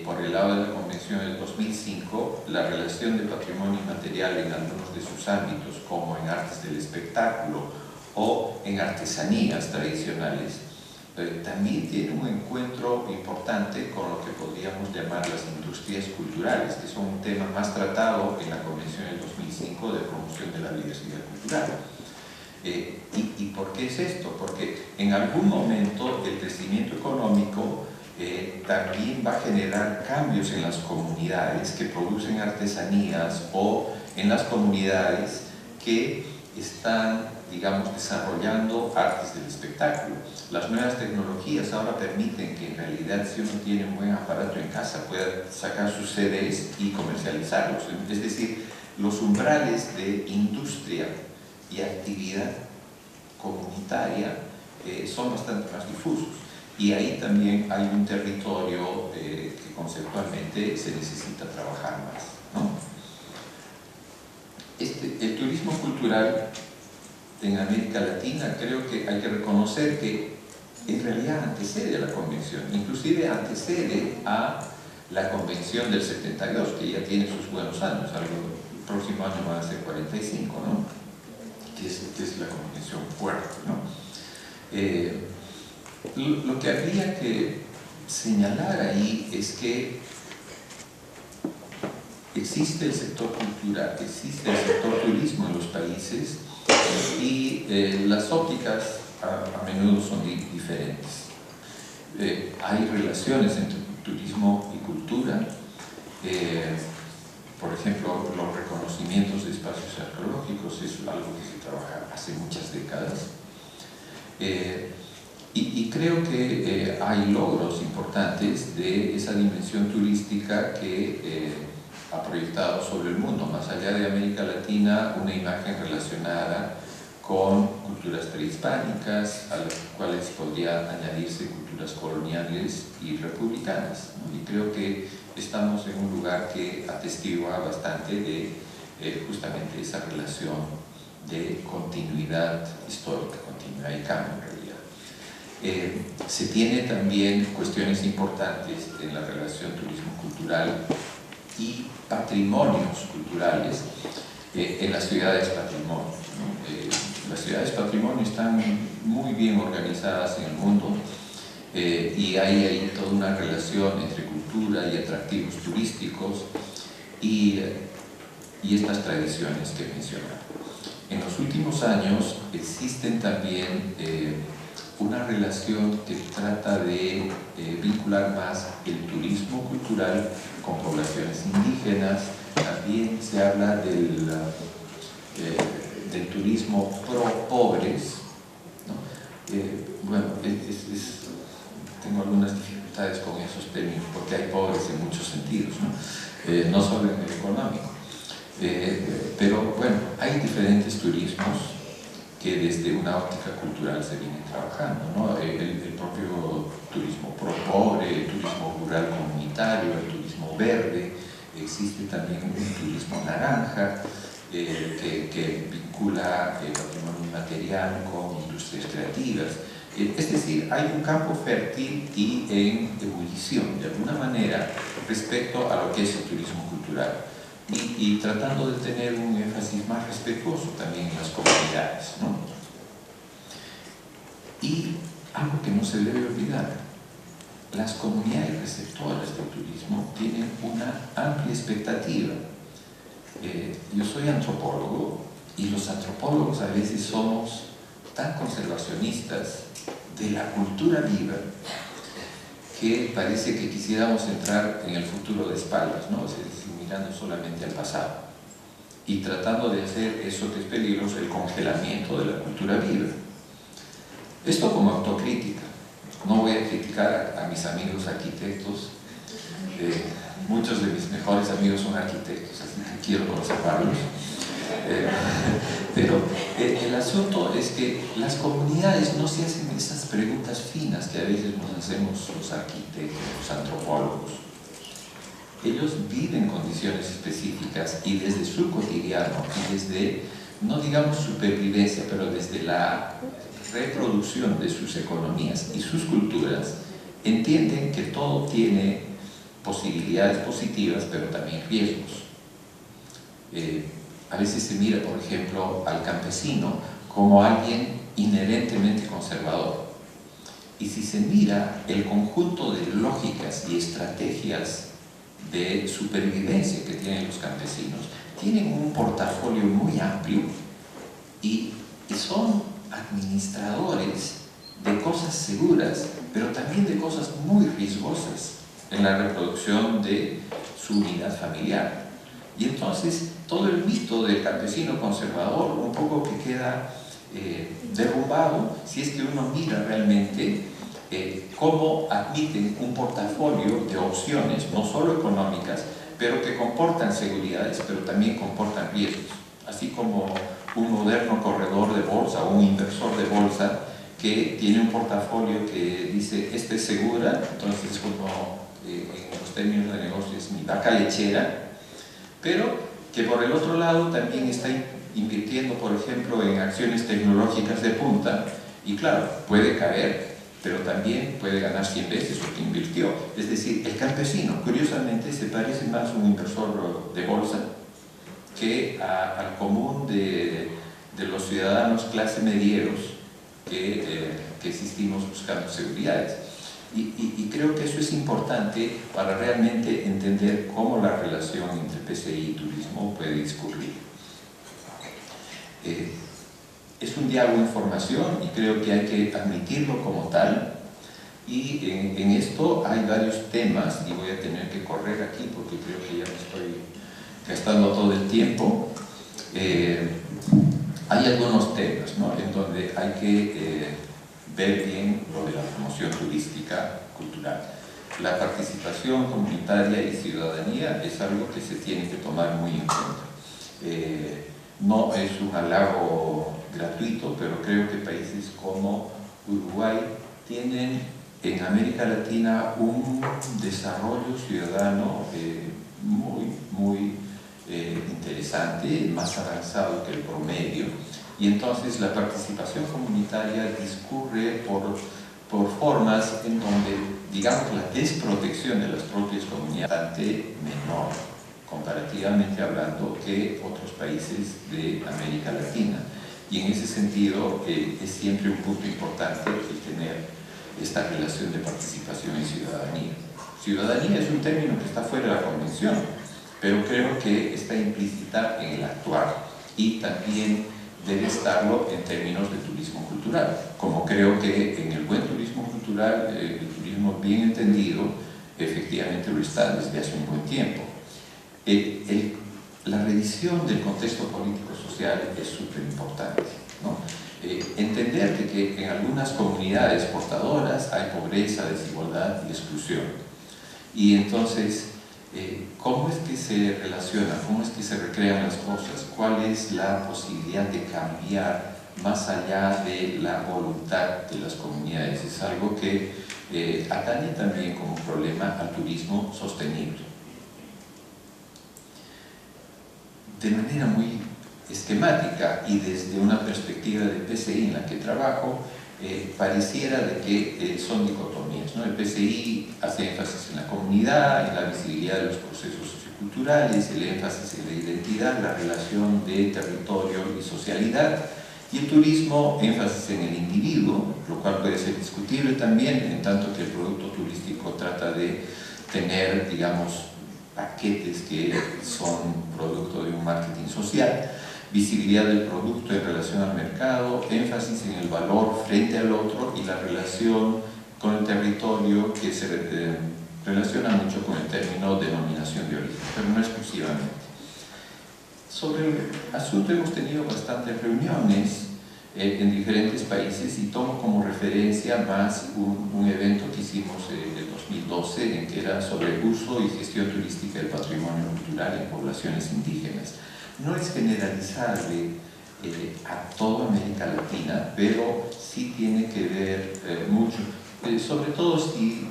por el lado de la Convención del 2005, la relación de patrimonio inmaterial en algunos de sus ámbitos, como en artes del espectáculo o en artesanías tradicionales, también tiene un encuentro importante con lo que podríamos llamar las industrias culturales, que son un tema más tratado en la Convención del 2005 de promoción de la diversidad cultural. ¿Y por qué es esto? Porque en algún momento el crecimiento económico también va a generar cambios en las comunidades que producen artesanías, o en las comunidades que están, digamos, desarrollando artes del espectáculo. Las nuevas tecnologías ahora permiten que en realidad, si uno tiene un buen aparato en casa, pueda sacar sus CDs y comercializarlos. Es decir, los umbrales de industria y actividad comunitaria son bastante más difusos, y ahí también hay un territorio que conceptualmente se necesita trabajar más, ¿no? El turismo cultural en América Latina, creo que hay que reconocer que en realidad antecede a la convención, inclusive antecede a la convención del 72, que ya tiene sus buenos años. El próximo año van a ser 45, ¿no? Que es la convención fuerte, ¿no? Lo que habría que señalar ahí es que existe el sector cultural, existe el sector turismo en los países, y las ópticas a menudo son diferentes. Hay relaciones entre turismo y cultura. por ejemplo, los reconocimientos de espacios arqueológicos es algo que se trabaja hace muchas décadas. Y creo que hay logros importantes de esa dimensión turística que ha proyectado sobre el mundo, más allá de América Latina, una imagen relacionada con culturas prehispánicas, a las cuales podría añadirse culturas coloniales y republicanas, ¿no? Y creo que estamos en un lugar que atestigua bastante de justamente esa relación de continuidad histórica, continuidad y cambio en realidad. Se tiene también cuestiones importantes en la relación turismo cultural y patrimonios culturales en las ciudades patrimonio, ¿no? Las ciudades patrimonio están muy bien organizadas en el mundo y hay ahí toda una relación entre cultura y atractivos turísticos y estas tradiciones que mencionaba. En los últimos años existen también una relación que trata de vincular más el turismo cultural con poblaciones indígenas. También se habla del turismo pro-pobres, ¿no? Bueno, tengo algunas dificultades con esos términos porque hay pobres en muchos sentidos, ¿no? No solo en el económico. Pero bueno, hay diferentes turismos que desde una óptica cultural se vienen trabajando, ¿no? El propio turismo pro-pobre, el turismo rural comunitario, el turismo verde, existe también un turismo naranja que vincula el patrimonio inmaterial con industrias creativas. Es decir, hay un campo fértil y en ebullición, de alguna manera, respecto a lo que es el turismo cultural. Y tratando de tener un énfasis más respetuoso también en las comunidades, ¿no? Y algo que no se debe olvidar, las comunidades receptoras del turismo tienen una amplia expectativa. Yo soy antropólogo y los antropólogos a veces somos tan conservacionistas de la cultura viva que parece que quisiéramos entrar en el futuro de espaldas, ¿no? Es decir, mirando solamente al pasado y tratando de hacer eso que es peligroso, el congelamiento de la cultura viva. Esto como autocrítica. No voy a criticar a mis amigos arquitectos. Muchos de mis mejores amigos son arquitectos, así que quiero conservarlos. Pero el asunto es que las comunidades no se hacen esas preguntas finas que a veces nos hacemos los arquitectos, los antropólogos. Ellos viven condiciones específicas y desde su cotidiano y desde, no digamos supervivencia, pero desde la reproducción de sus economías y sus culturas, entienden que todo tiene posibilidades positivas, pero también riesgos. A veces se mira, por ejemplo, al campesino como alguien inherentemente conservador. Y si se mira el conjunto de lógicas y estrategias de supervivencia que tienen los campesinos, tienen un portafolio muy amplio y son administradores de cosas seguras, pero también de cosas muy riesgosas en la reproducción de su unidad familiar. Y entonces todo el mito del campesino conservador un poco que queda derrumbado si es que uno mira realmente cómo admiten un portafolio de opciones, no solo económicas, pero que comportan seguridades, pero también comportan riesgos, así como un moderno corredor de bolsa o un inversor de bolsa que tiene un portafolio que dice, esta es segura, entonces uno, en los términos de negocio es mi vaca lechera, pero que por el otro lado también está invirtiendo, por ejemplo, en acciones tecnológicas de punta, y claro, puede caer, pero también puede ganar 100 veces lo que invirtió. Es decir, el campesino, curiosamente, se parece más a un inversor de bolsa que al común de los ciudadanos clase medieros que existimos buscando seguridades. Y creo que eso es importante para realmente entender cómo la relación entre PCI y turismo puede discurrir. Es un diálogo de información y creo que hay que admitirlo como tal. Y en esto hay varios temas y voy a tener que correr aquí porque creo que ya me estoy gastando todo el tiempo. Hay algunos temas, ¿no?, en donde hay que ver bien lo de la promoción turística cultural. La participación comunitaria y ciudadanía es algo que se tiene que tomar muy en cuenta. No es un halago gratuito, pero creo que países como Uruguay tienen en América Latina un desarrollo ciudadano muy interesante, más avanzado que el promedio, y entonces la participación comunitaria discurre por formas en donde, digamos, la desprotección de las propias comunidades es bastante menor, comparativamente hablando, que otros países de América Latina. Y en ese sentido es siempre un punto importante el tener esta relación de participación y ciudadanía. Ciudadanía es un término que está fuera de la convención, pero creo que está implícita en el actuar, y también debe estarlo en términos de turismo cultural, como creo que en el buen turismo cultural, el turismo bien entendido, efectivamente lo está desde hace un buen tiempo. La revisión del contexto político-social es súper importante, ¿no? Entender que en algunas comunidades portadoras hay pobreza, desigualdad y exclusión. Y entonces, ¿cómo es que se relaciona? ¿Cómo es que se recrean las cosas? ¿Cuál es la posibilidad de cambiar más allá de la voluntad de las comunidades? Es algo que atañe también como problema al turismo sostenible. De manera muy esquemática y desde una perspectiva de PCI en la que trabajo, pareciera de que son dicotomías, ¿no? El PCI hace énfasis en la comunidad, en la visibilidad de los procesos socioculturales, el énfasis en la identidad, la relación de territorio y socialidad, y el turismo, énfasis en el individuo, lo cual puede ser discutible también, en tanto que el producto turístico trata de tener, digamos, paquetes que son producto de un marketing social, visibilidad del producto en relación al mercado, énfasis en el valor frente al otro y la relación con el territorio, que se relaciona mucho con el término denominación de origen, pero no exclusivamente. Sobre el asunto hemos tenido bastantes reuniones en diferentes países, y tomo como referencia más un evento que hicimos en el 2012, en que era sobre uso y gestión turística del patrimonio cultural en poblaciones indígenas. No es generalizable a toda América Latina, pero sí tiene que ver mucho, sobre todo si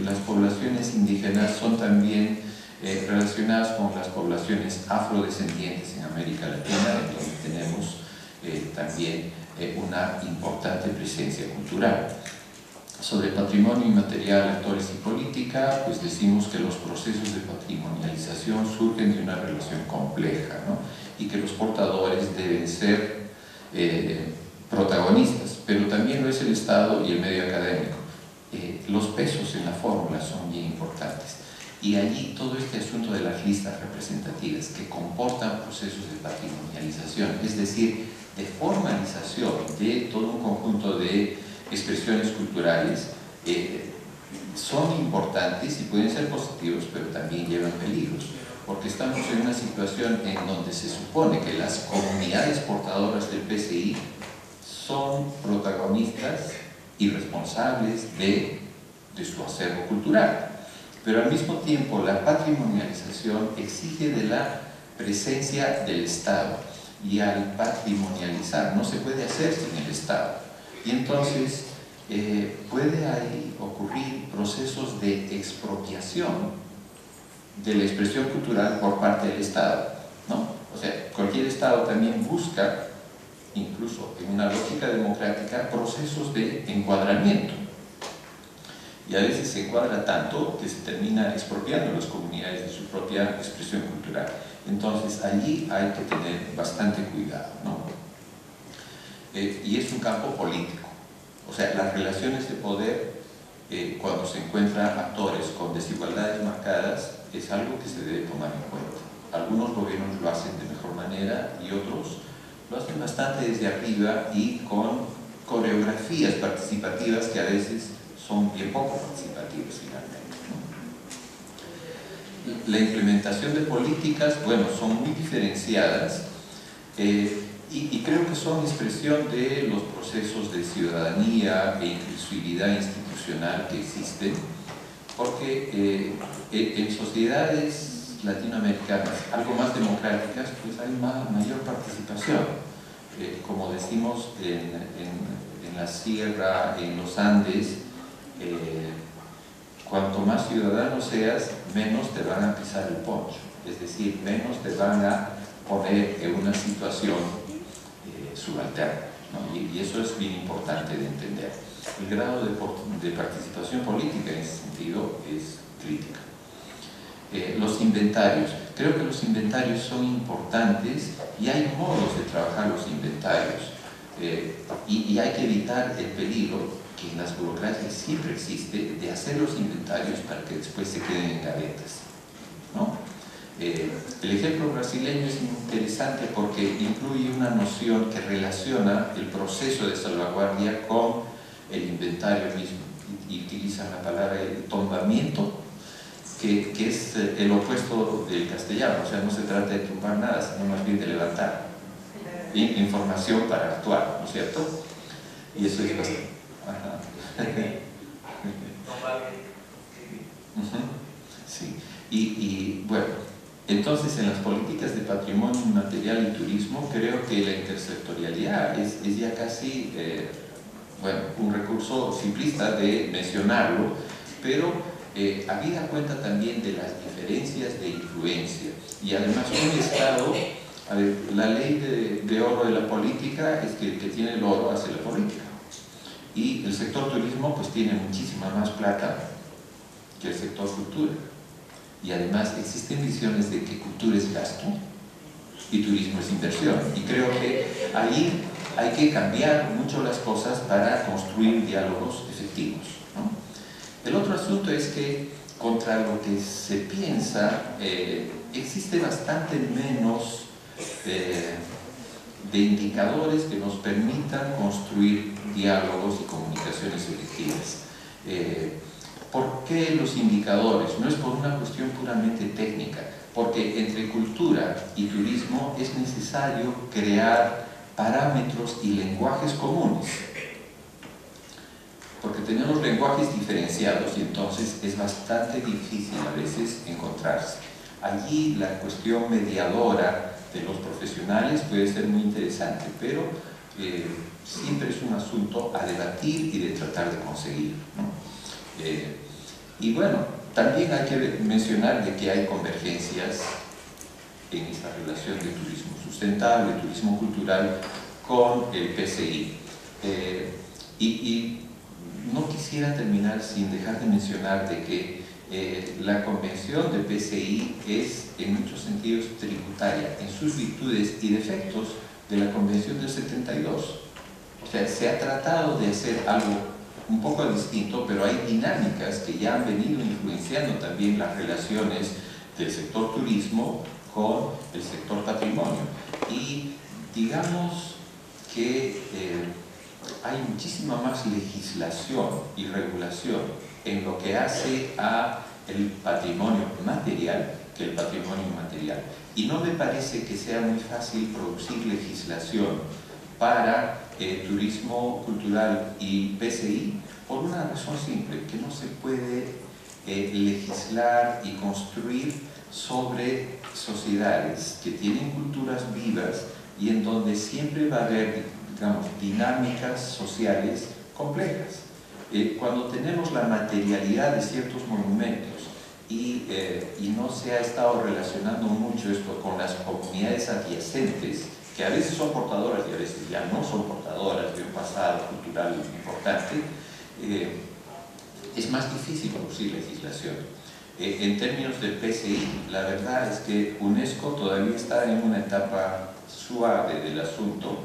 las poblaciones indígenas son también relacionadas con las poblaciones afrodescendientes en América Latina, en donde tenemos también una importante presencia cultural. Sobre patrimonio inmaterial, actores y política, pues decimos que los procesos de patrimonialización surgen de una relación compleja, ¿no? Y que los portadores deben ser protagonistas, pero también lo es el Estado y el medio académico. Los pesos en la fórmula son bien importantes. Y allí todo este asunto de las listas representativas que comportan procesos de patrimonialización, es decir, de formalización de todo un conjunto de expresiones culturales, son importantes y pueden ser positivos, pero también llevan peligros, porque estamos en una situación en donde se supone que las comunidades portadoras del PCI son protagonistas y responsables de su acervo cultural. Pero al mismo tiempo la patrimonialización exige de la presencia del Estado, y al patrimonializar no se puede hacer sin el Estado, y entonces puede ahí ocurrir procesos de expropiación de la expresión cultural por parte del Estado, ¿no? O sea, cualquier Estado también busca, incluso en una lógica democrática, procesos de encuadramiento. Y a veces se encuadra tanto que se termina expropiando a las comunidades de su propia expresión cultural. Entonces allí hay que tener bastante cuidado, ¿no? Y es un campo político. O sea, las relaciones de poder, cuando se encuentran actores con desigualdades marcadas, es algo que se debe tomar en cuenta. Algunos gobiernos lo hacen de mejor manera y otros lo hacen bastante desde arriba y con coreografías participativas que a veces son bien poco participativas finalmente, ¿no? la implementación de políticas, bueno, son muy diferenciadas y creo que son expresión de los procesos de ciudadanía e inclusividad institucional que existen, porque en sociedades latinoamericanas algo más democráticas, pues hay mayor participación. Como decimos en la sierra, en los Andes, cuanto más ciudadano seas, menos te van a pisar el poncho, es decir, menos te van a poner en una situación subalterna, ¿no? Y eso es bien importante de entender. El grado de participación política en ese sentido es crítica. Los inventarios. Creo que los inventarios son importantes y hay modos de trabajar los inventarios. Y hay que evitar el peligro que en las burocracias siempre existe de hacer los inventarios para que después se queden en gavetas, ¿no? El ejemplo brasileño es interesante porque incluye una noción que relaciona el proceso de salvaguardia con el inventario mismo y utilizan la palabra el tombamiento, que es el opuesto del castellano, o sea, no se trata de tumbar nada, sino más bien de levantar información para actuar, ¿no es cierto? Y eso es bastante... Ajá. Sí, y bueno, entonces en las políticas de patrimonio inmaterial y turismo creo que la intersectorialidad es ya casi bueno, un recurso simplista de mencionarlo, pero habida cuenta también de las diferencias de influencia y además un Estado, a ver, la ley de oro de la política es que el que tiene el oro hace la política, y el sector turismo pues tiene muchísima más plata que el sector cultura, y además existen visiones de que cultura es gasto y turismo es inversión, y creo que ahí hay que cambiar mucho las cosas para construir diálogos efectivos, ¿no? El otro asunto es que contra lo que se piensa existe bastante menos de indicadores que nos permitan construir diálogos y comunicaciones efectivas. ¿Por qué los indicadores? No es por una cuestión puramente técnica, porque entre cultura y turismo es necesario crear parámetros y lenguajes comunes, porque tenemos lenguajes diferenciados y entonces es bastante difícil a veces encontrarse. Allí la cuestión mediadora de los profesionales puede ser muy interesante, pero siempre es un asunto a debatir y de tratar de conseguir, ¿no? Y bueno, también hay que mencionar de que hay convergencias en esta relación de turismo sustentable, turismo cultural con el PCI. Y no quisiera terminar sin dejar de mencionar de que la convención del PCI es en muchos sentidos tributaria en sus virtudes y defectos de la convención del 72. O sea, se ha tratado de hacer algo un poco distinto, pero hay dinámicas que ya han venido influenciando también las relaciones del sector turismo con el sector patrimonio. Y digamos que hay muchísima más legislación y regulación en lo que hace a el patrimonio material que el patrimonio inmaterial. Y no me parece que sea muy fácil producir legislación para turismo cultural y PCI por una razón simple, que no se puede legislar y construir sobre sociedades que tienen culturas vivas y en donde siempre va a haber, digamos, dinámicas sociales complejas. Cuando tenemos la materialidad de ciertos monumentos y no se ha estado relacionando mucho esto con las comunidades adyacentes, que a veces son portadoras y a veces ya no son portadoras de un pasado cultural importante, es más difícil producir legislación. En términos del PCI, la verdad es que UNESCO todavía está en una etapa suave del asunto,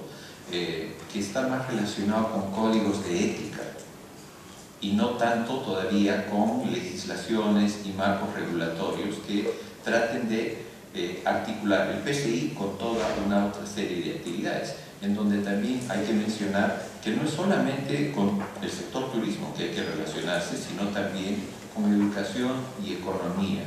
que está más relacionado con códigos de ética y no tanto todavía con legislaciones y marcos regulatorios que traten de articular el PCI con toda una otra serie de actividades, en donde también hay que mencionar que no es solamente con el sector turismo que hay que relacionarse, sino también con educación y economía,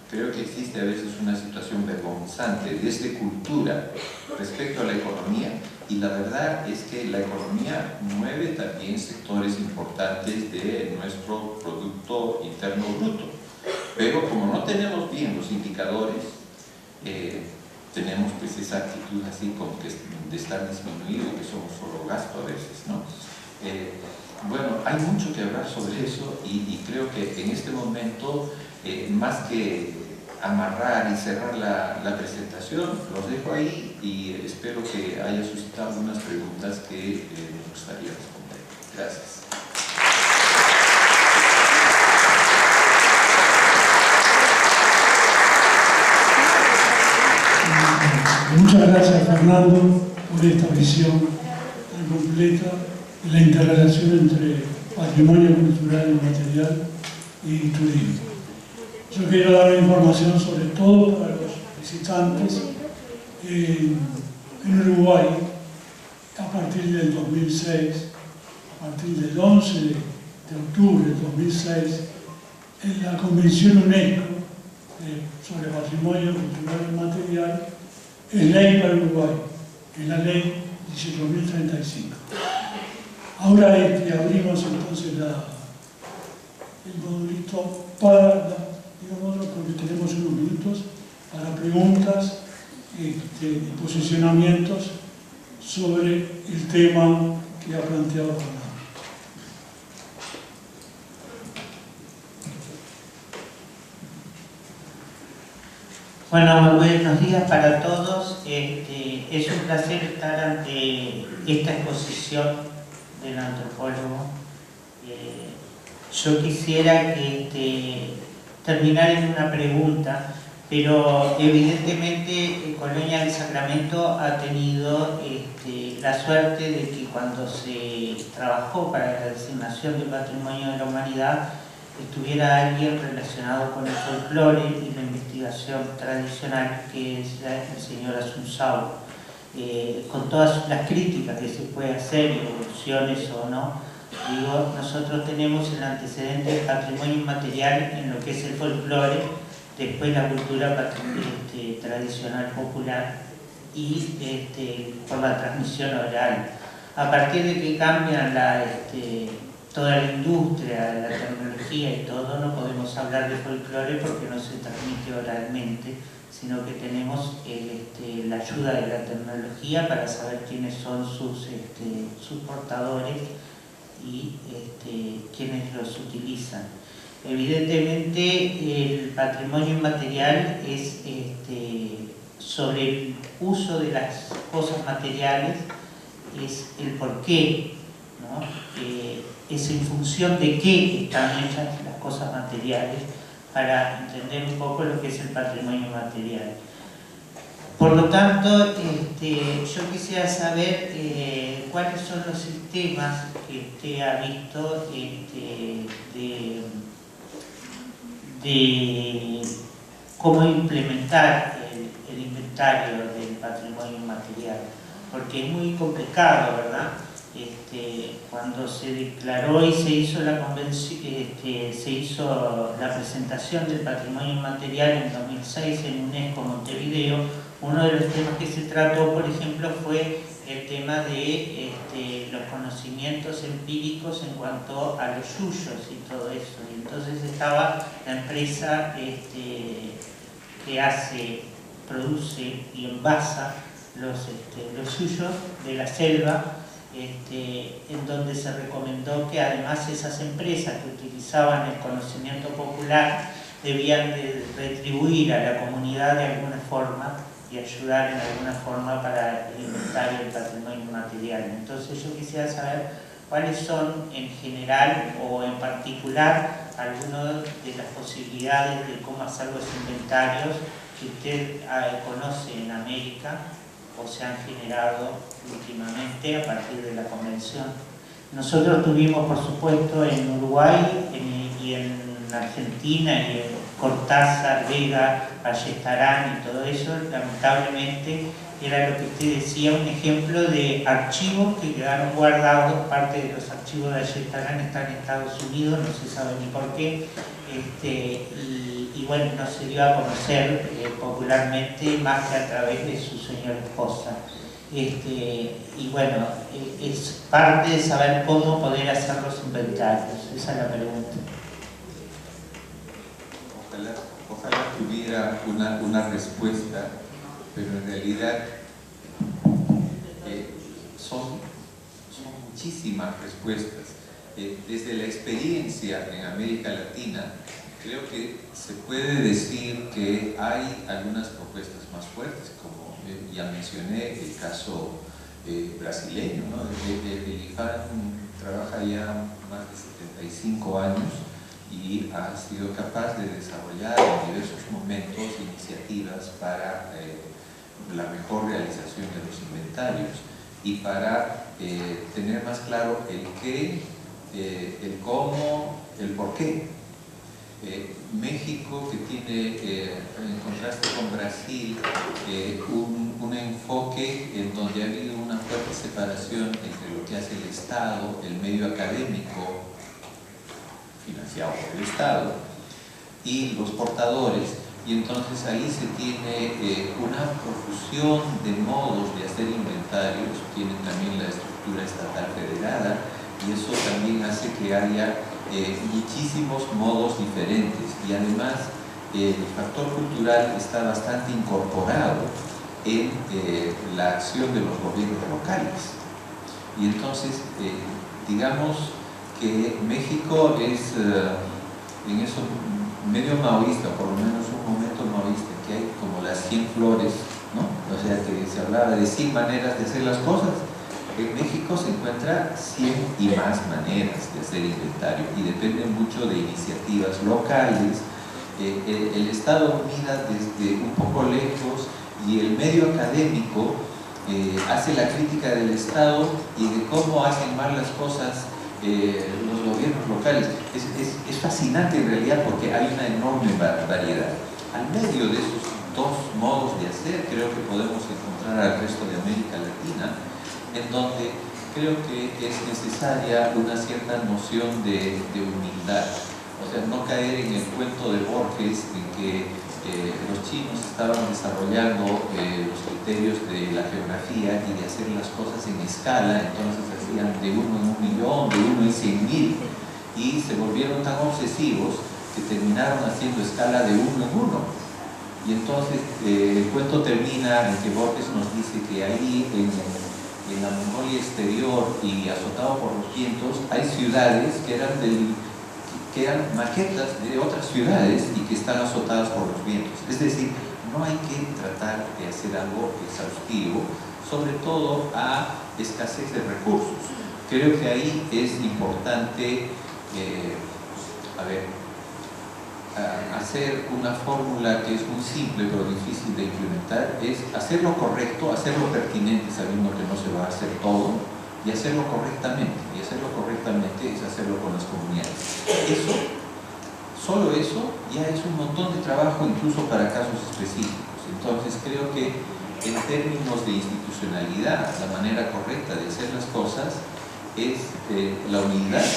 creo que existe a veces una situación vergonzante desde cultura respecto a la economía, y la verdad es que la economía mueve también sectores importantes de nuestro Producto Interno Bruto. Pero como no tenemos bien los indicadores, tenemos pues esa actitud así como que de estar disminuido, que somos solo gasto a veces, ¿no? Bueno, hay mucho que hablar sobre eso y creo que en este momento, más que amarrar y cerrar la presentación, los dejo ahí y espero que haya suscitado algunas preguntas que me gustaría responder. Gracias. Muchas gracias, Fernando, por esta visión tan completa de la interrelación entre patrimonio cultural y material y turismo. Yo quiero dar una información sobre todo para los visitantes. En Uruguay, a partir del 2006, a partir del 11 de octubre del 2006, en la Convención UNESCO sobre Patrimonio Cultural y Material es ley para Uruguay, es la ley 18.035. Ahora abrimos entonces el modulito para, digámoslo, porque tenemos unos minutos para preguntas y posicionamientos sobre el tema que ha planteado Fernando. Bueno, buenos días para todos. Es un placer estar ante esta exposición del antropólogo. Yo quisiera terminar en una pregunta, pero evidentemente Colonia del Sacramento ha tenido la suerte de que cuando se trabajó para la designación del Patrimonio de la Humanidad estuviera alguien relacionado con el folclore y la investigación tradicional, que es el señor Asunzao. Con todas las críticas que se puede hacer, evoluciones o no, digo, nosotros tenemos el antecedente del patrimonio inmaterial en lo que es el folclore, después la cultura tradicional popular y por la transmisión oral. A partir de que cambian toda la industria, la tecnología y todo, no podemos hablar de folclore porque no se transmite oralmente, sino que tenemos la ayuda de la tecnología para saber quiénes son sus portadores y quiénes los utilizan. Evidentemente el patrimonio inmaterial es sobre el uso de las cosas materiales, es el porqué, ¿no? Es en función de qué están hechas las cosas materiales, para entender un poco lo que es el patrimonio material. Por lo tanto, yo quisiera saber cuáles son los sistemas que usted ha visto de cómo implementar el inventario del patrimonio inmaterial, porque es muy complicado, ¿verdad? Cuando se declaró y se hizo la convención, se hizo la presentación del patrimonio inmaterial en 2006 en UNESCO Montevideo, uno de los temas que se trató, por ejemplo, fue el tema de los conocimientos empíricos en cuanto a los yuyos y todo eso. Y entonces estaba la empresa que produce y envasa los yuyos de la selva, en donde se recomendó que además esas empresas que utilizaban el conocimiento popular debían de retribuir a la comunidad de alguna forma y ayudar en alguna forma para el inventario del patrimonio inmaterial. Entonces yo quisiera saber cuáles son en general o en particular algunas de las posibilidades de cómo hacer los inventarios que usted conoce en América o se han generado últimamente a partir de la convención. Nosotros tuvimos, por supuesto, en Uruguay y en Argentina y en Cortázar, Vega, Ballestarán y todo eso, lamentablemente era lo que usted decía, un ejemplo de archivos que quedaron guardados. Parte de los archivos de Ballestarán están en Estados Unidos, no se sabe ni por qué, y bueno, no se dio a conocer popularmente más que a través de su señora esposa. Y bueno, es parte de saber cómo poder hacer los inventarios. Esa es la pregunta. Ojalá tuviera una respuesta, pero en realidad son muchísimas respuestas. Desde la experiencia en América Latina, creo que se puede decir que hay algunas propuestas más fuertes, como ya mencioné el caso brasileño, ¿no? El IFAN trabaja ya más de 75 años y ha sido capaz de desarrollar en diversos momentos iniciativas para la mejor realización de los inventarios y para tener más claro el qué, el cómo, el por qué. México, que tiene, en contraste con Brasil, un enfoque en donde ha habido una fuerte separación entre lo que hace el Estado, el medio académico, financiado por el Estado, y los portadores, y entonces ahí se tiene una profusión de modos de hacer inventarios, tiene también la estructura estatal federada, y eso también hace que haya muchísimos modos diferentes, y además el factor cultural está bastante incorporado en la acción de los gobiernos locales. Y entonces, digamos que México es en eso medio maoísta, por lo menos un momento maoísta, que hay como las 100 flores, ¿no? O sea, que se hablaba de 100 maneras de hacer las cosas. En México se encuentra 100 y más maneras de hacer inventario y depende mucho de iniciativas locales. El Estado mira desde un poco lejos y el medio académico hace la crítica del Estado y de cómo hacen mal las cosas los gobiernos locales. Es fascinante en realidad porque hay una enorme variedad. Al medio de esos dos modos de hacer creo que podemos encontrar al resto de América Latina, en donde creo que es necesaria una cierta noción de humildad. O sea, no caer en el cuento de Borges en que los chinos estaban desarrollando los criterios de la geografía y de hacer las cosas en escala, entonces hacían de 1 en 1 millón, de 1 en 100.000, y se volvieron tan obsesivos que terminaron haciendo escala de 1 en 1. Y entonces el cuento termina en que Borges nos dice que ahí en la Mongolia exterior y azotado por los vientos hay ciudades que eran maquetas de otras ciudades y que están azotadas por los vientos. Es decir, no hay que tratar de hacer algo exhaustivo, sobre todo a escasez de recursos. Creo que ahí es importante hacer una fórmula que es muy simple pero difícil de implementar, es hacer lo correcto, hacerlo pertinente sabiendo que no se va a hacer todo, y hacerlo correctamente. Y hacerlo correctamente es hacerlo con las comunidades. Solo eso ya es un montón de trabajo incluso para casos específicos. Entonces creo que en términos de institucionalidad, la manera correcta de hacer las cosas es la humildad,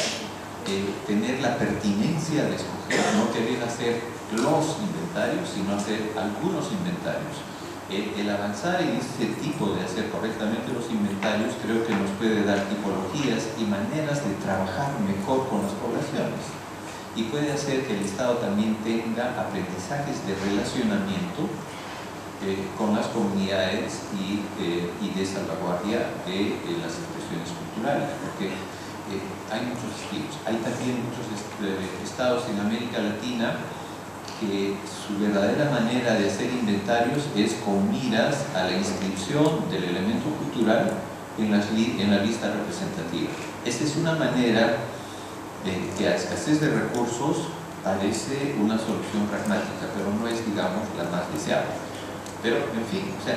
tener la pertinencia de escoger, no querer hacer los inventarios, sino hacer algunos inventarios. El avanzar en este tipo de hacer correctamente los inventarios creo que nos puede dar tipologías y maneras de trabajar mejor con las poblaciones, y puede hacer que el Estado también tenga aprendizajes de relacionamiento con las comunidades y de salvaguardia de las expresiones culturales, porque hay muchos estilos. Hay también muchos estados en América Latina que su verdadera manera de hacer inventarios es con miras a la inscripción del elemento cultural en la lista representativa. Esta es una manera que a escasez de recursos parece una solución pragmática, pero no es, digamos, la más deseable. Pero, en fin, o sea,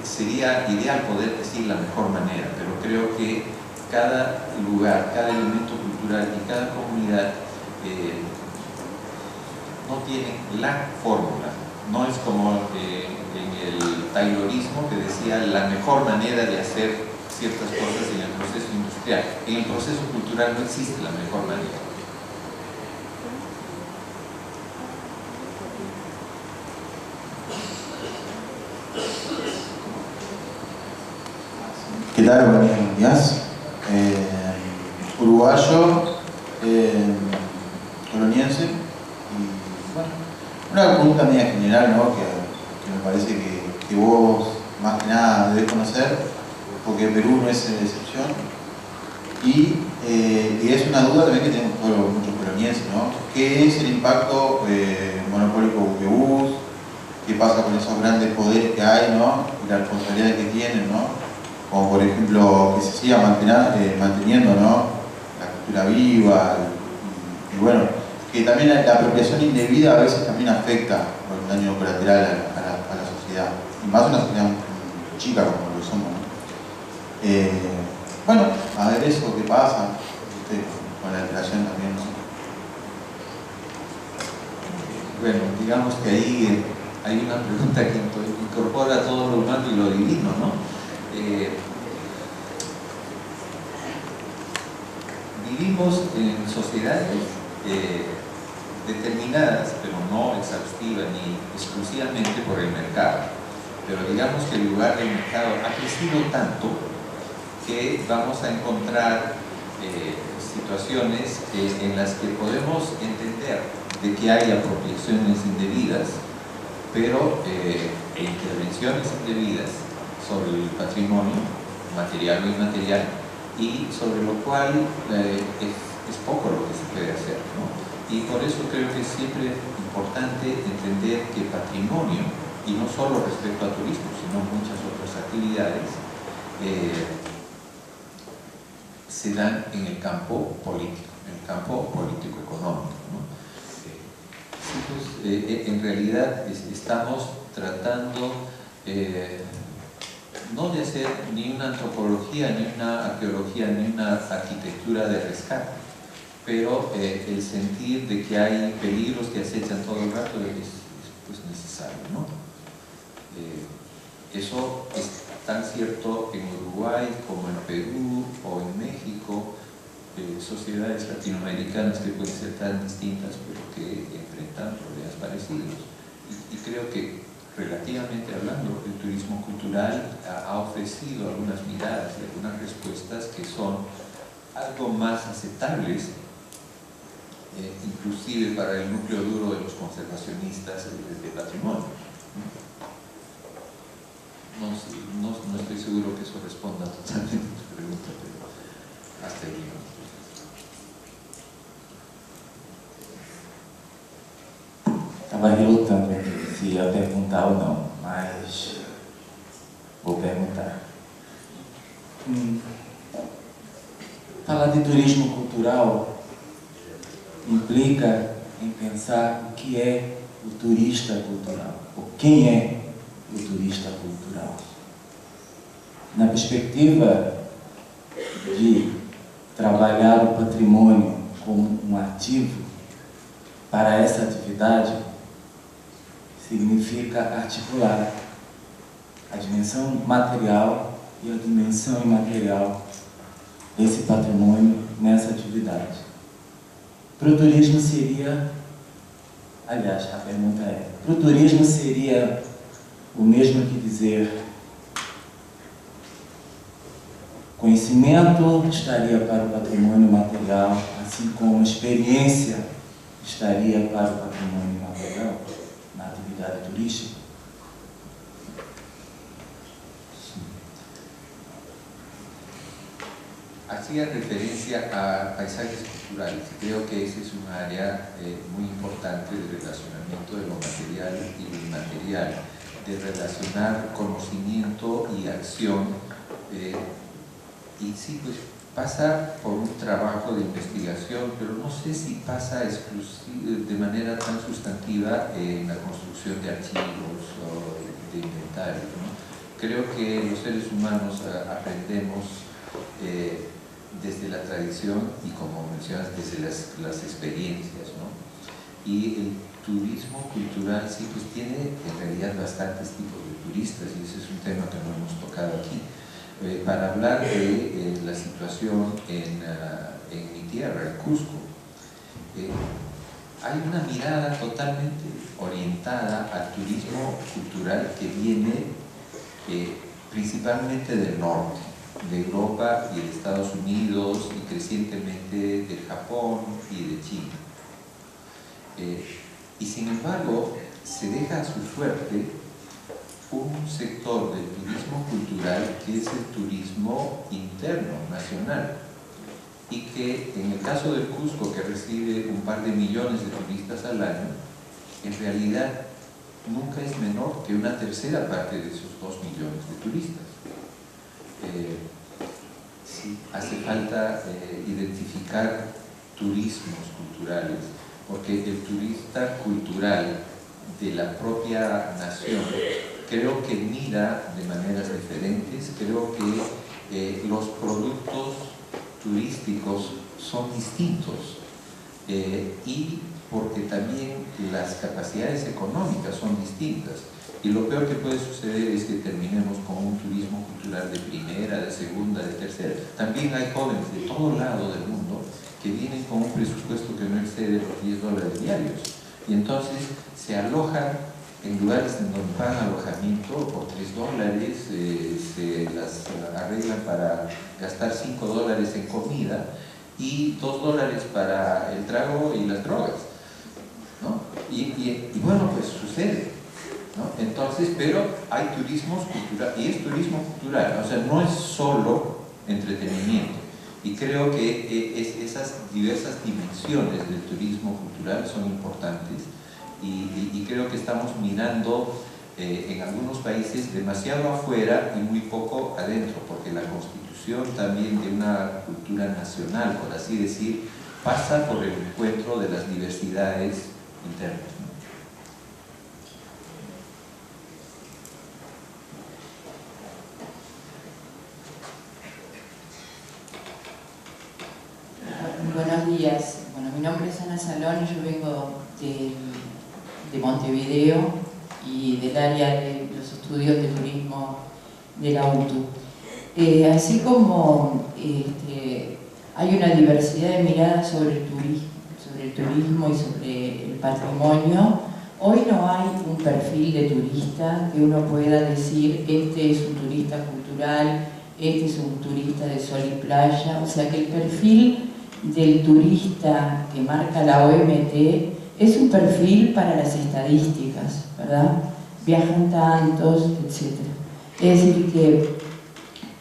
sería ideal poder decir la mejor manera, pero creo que cada lugar, cada elemento cultural y cada comunidad no tiene la fórmula. No es como en el taylorismo que decía la mejor manera de hacer ciertas cosas en el proceso industrial. En el proceso cultural no existe la mejor manera. ¿Qué tal? Buenos días. Uruguayo, coloniense, y bueno, una pregunta media general, ¿no? que me parece que vos más que nada debes conocer, porque Perú no es excepción, y es una duda también que tienen muchos colonienses, ¿no? ¿Qué es el impacto monopólico de buquebús? ¿Qué pasa con esos grandes poderes que hay, ¿no? Y las responsabilidades que tienen, ¿no? Como por ejemplo que se siga manteniendo, ¿no? La cultura viva, y bueno, que también la apropiación indebida a veces también afecta por el daño colateral a la sociedad, y más una sociedad muy chica como lo somos, ¿no? Bueno, a ver eso, ¿qué pasa? Con la creación también, ¿no? Bueno, digamos que ahí hay una pregunta que incorpora todo lo humano y lo divino, ¿no? Vivimos en sociedades determinadas, pero no exhaustivas ni exclusivamente por el mercado. Pero digamos que el lugar del mercado ha crecido tanto que vamos a encontrar situaciones en las que podemos entender de que hay apropiaciones indebidas, pero intervenciones indebidas sobre el patrimonio material o inmaterial, y sobre lo cual es poco lo que se puede hacer, ¿no? Y por eso creo que es siempre importante entender que patrimonio, y no solo respecto a turismo, sino muchas otras actividades, se dan en el campo político, económico, ¿no? Sí, pues, en realidad estamos tratando no de hacer ni una antropología, ni una arqueología, ni una arquitectura de rescate, pero el sentir de que hay peligros que acechan todo el rato es pues necesario, ¿no? Eso es tan cierto en Uruguay como en Perú o en México, sociedades latinoamericanas que pueden ser tan distintas pero que enfrentan problemas parecidos. Y creo que, relativamente hablando, el turismo cultural ha ofrecido algunas miradas y algunas respuestas que son algo más aceptables, inclusive para el núcleo duro de los conservacionistas de patrimonio. No estoy seguro que eso responda totalmente a tu pregunta, pero hasta ahí. Estava relutando se ia perguntar ou não, mas vou perguntar. Falar de turismo cultural implica em pensar o que é o turista cultural, ou quem é o turista cultural. Na perspectiva de trabalhar o patrimônio como um ativo para essa atividade, significa articular a dimensão material e a dimensão imaterial desse patrimônio nessa atividade. Para o turismo seria, aliás, a pergunta é, para o turismo seria o mesmo que dizer conhecimento estaria para o patrimônio material, assim como experiência estaria para o patrimônio material na atividade turística? Hacía referencia a paisajes culturales. Creo que esa es un área muy importante de relacionamiento de lo material y lo inmaterial, de relacionar conocimiento y acción, y sí, pues pasa por un trabajo de investigación, pero no sé si pasa de manera tan sustantiva en la construcción de archivos o de inventarios, ¿no? Creo que los seres humanos aprendemos desde la tradición y, como mencionas, desde las experiencias, ¿no? Y el turismo cultural sí, pues tiene en realidad bastantes tipos de turistas, y ese es un tema que no hemos tocado aquí. Para hablar de la situación en mi tierra, en Cusco, hay una mirada totalmente orientada al turismo cultural que viene principalmente del norte, de Europa y de Estados Unidos y crecientemente de Japón y de China. Y sin embargo, se deja a su suerte un sector del turismo cultural que es el turismo interno, nacional, y que en el caso del Cusco, que recibe un par de millones de turistas al año, en realidad nunca es menor que una tercera parte de esos 2 millones de turistas. Sí, hace falta identificar turismos culturales, porque el turista cultural de la propia nación creo que mira de maneras diferentes, creo que los productos turísticos son distintos y porque también las capacidades económicas son distintas. Y lo peor que puede suceder es que terminemos con un turismo cultural de primera, de segunda, de tercera. También hay jóvenes de todo lado del mundo que vienen con un presupuesto que no excede los $10 diarios. Y entonces se alojan en lugares en donde pagan alojamiento por $3, se las arreglan para gastar $5 en comida y $2 para el trago y las drogas, ¿no? Y bueno, pues sucede, ¿no? Entonces, pero hay turismos culturales, y es turismo cultural, o sea, no es solo entretenimiento. Y creo que esas diversas dimensiones del turismo cultural son importantes y creo que estamos mirando en algunos países demasiado afuera y muy poco adentro, porque la constitución también de una cultura nacional, por así decir, pasa por el encuentro de las diversidades internas. Buenos días. Bueno, mi nombre es Ana Salón y yo vengo de Montevideo y del área de los estudios de turismo de la UTU. Así como hay una diversidad de miradas sobre el turismo y sobre el patrimonio, hoy no hay un perfil de turista que uno pueda decir este es un turista cultural, este es un turista de sol y playa, o sea que el perfil del turista que marca la OMT es un perfil para las estadísticas, ¿verdad? Viajan tantos, etc. Es decir, que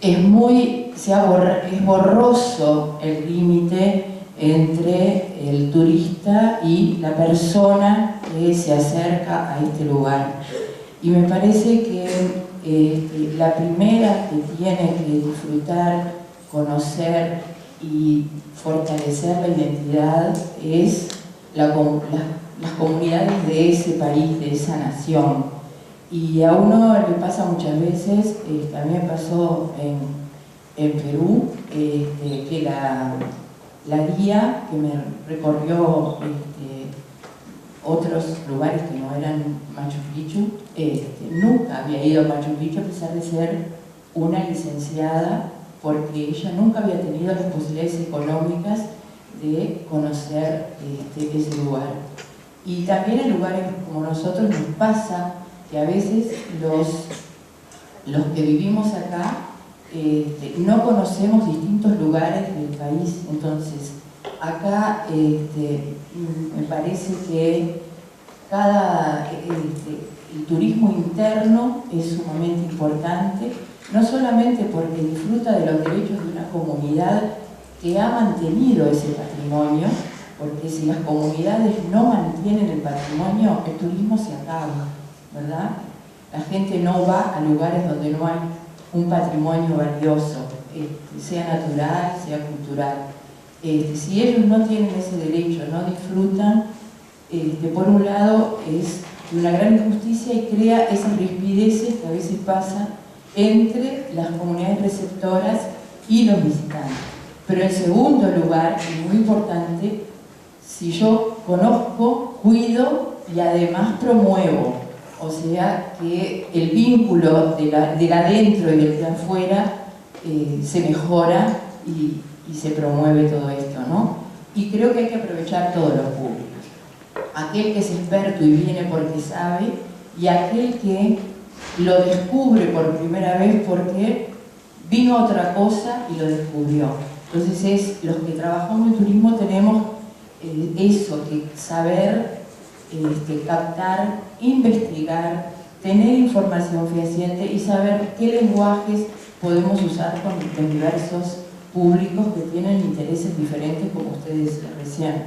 es borroso el límite entre el turista y la persona que se acerca a este lugar. Y me parece que la primera que tiene que disfrutar, conocer y fortalecer la identidad es las comunidades de ese país, de esa nación. Y a uno le pasa muchas veces, a mí me pasó en Perú, que la guía que me recorrió otros lugares que no eran Machu Picchu, nunca había ido a Machu Picchu a pesar de ser una licenciada, porque ella nunca había tenido las posibilidades económicas de conocer ese lugar. Y también en lugares como nosotros nos pasa que a veces los que vivimos acá no conocemos distintos lugares del país. Entonces, acá me parece que el turismo interno es sumamente importante, no solamente porque disfruta de los derechos de una comunidad que ha mantenido ese patrimonio, porque si las comunidades no mantienen el patrimonio, el turismo se acaba, ¿verdad? La gente no va a lugares donde no hay un patrimonio valioso, sea natural, sea cultural. Si ellos no tienen ese derecho, no disfrutan, por un lado es una gran injusticia y crea esas rispideces que a veces pasan entre las comunidades receptoras y los visitantes. Pero en segundo lugar, y muy importante, si yo conozco, cuido y además promuevo, o sea que el vínculo del adentro y del de afuera se mejora y se promueve todo esto, ¿no? Y creo que hay que aprovechar todos los públicos. Aquel que es experto y viene porque sabe, y aquel que lo descubre por primera vez porque vino otra cosa y lo descubrió. Entonces los que trabajamos en turismo tenemos eso, que saber captar, investigar, tener información fehaciente y saber qué lenguajes podemos usar con los diversos públicos que tienen intereses diferentes, como ustedes decían recién.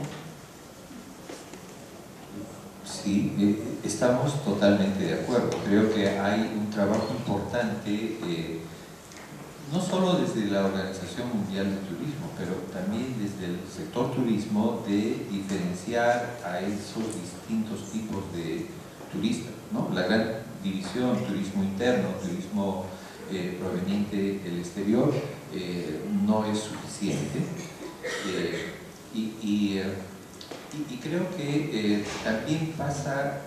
Sí, estamos totalmente de acuerdo. Creo que hay un trabajo importante, no solo desde la Organización Mundial de Turismo, pero también desde el sector turismo, de diferenciar a esos distintos tipos de turistas, ¿no? La gran división, turismo interno, turismo proveniente del exterior, no es suficiente. Y creo que también pasa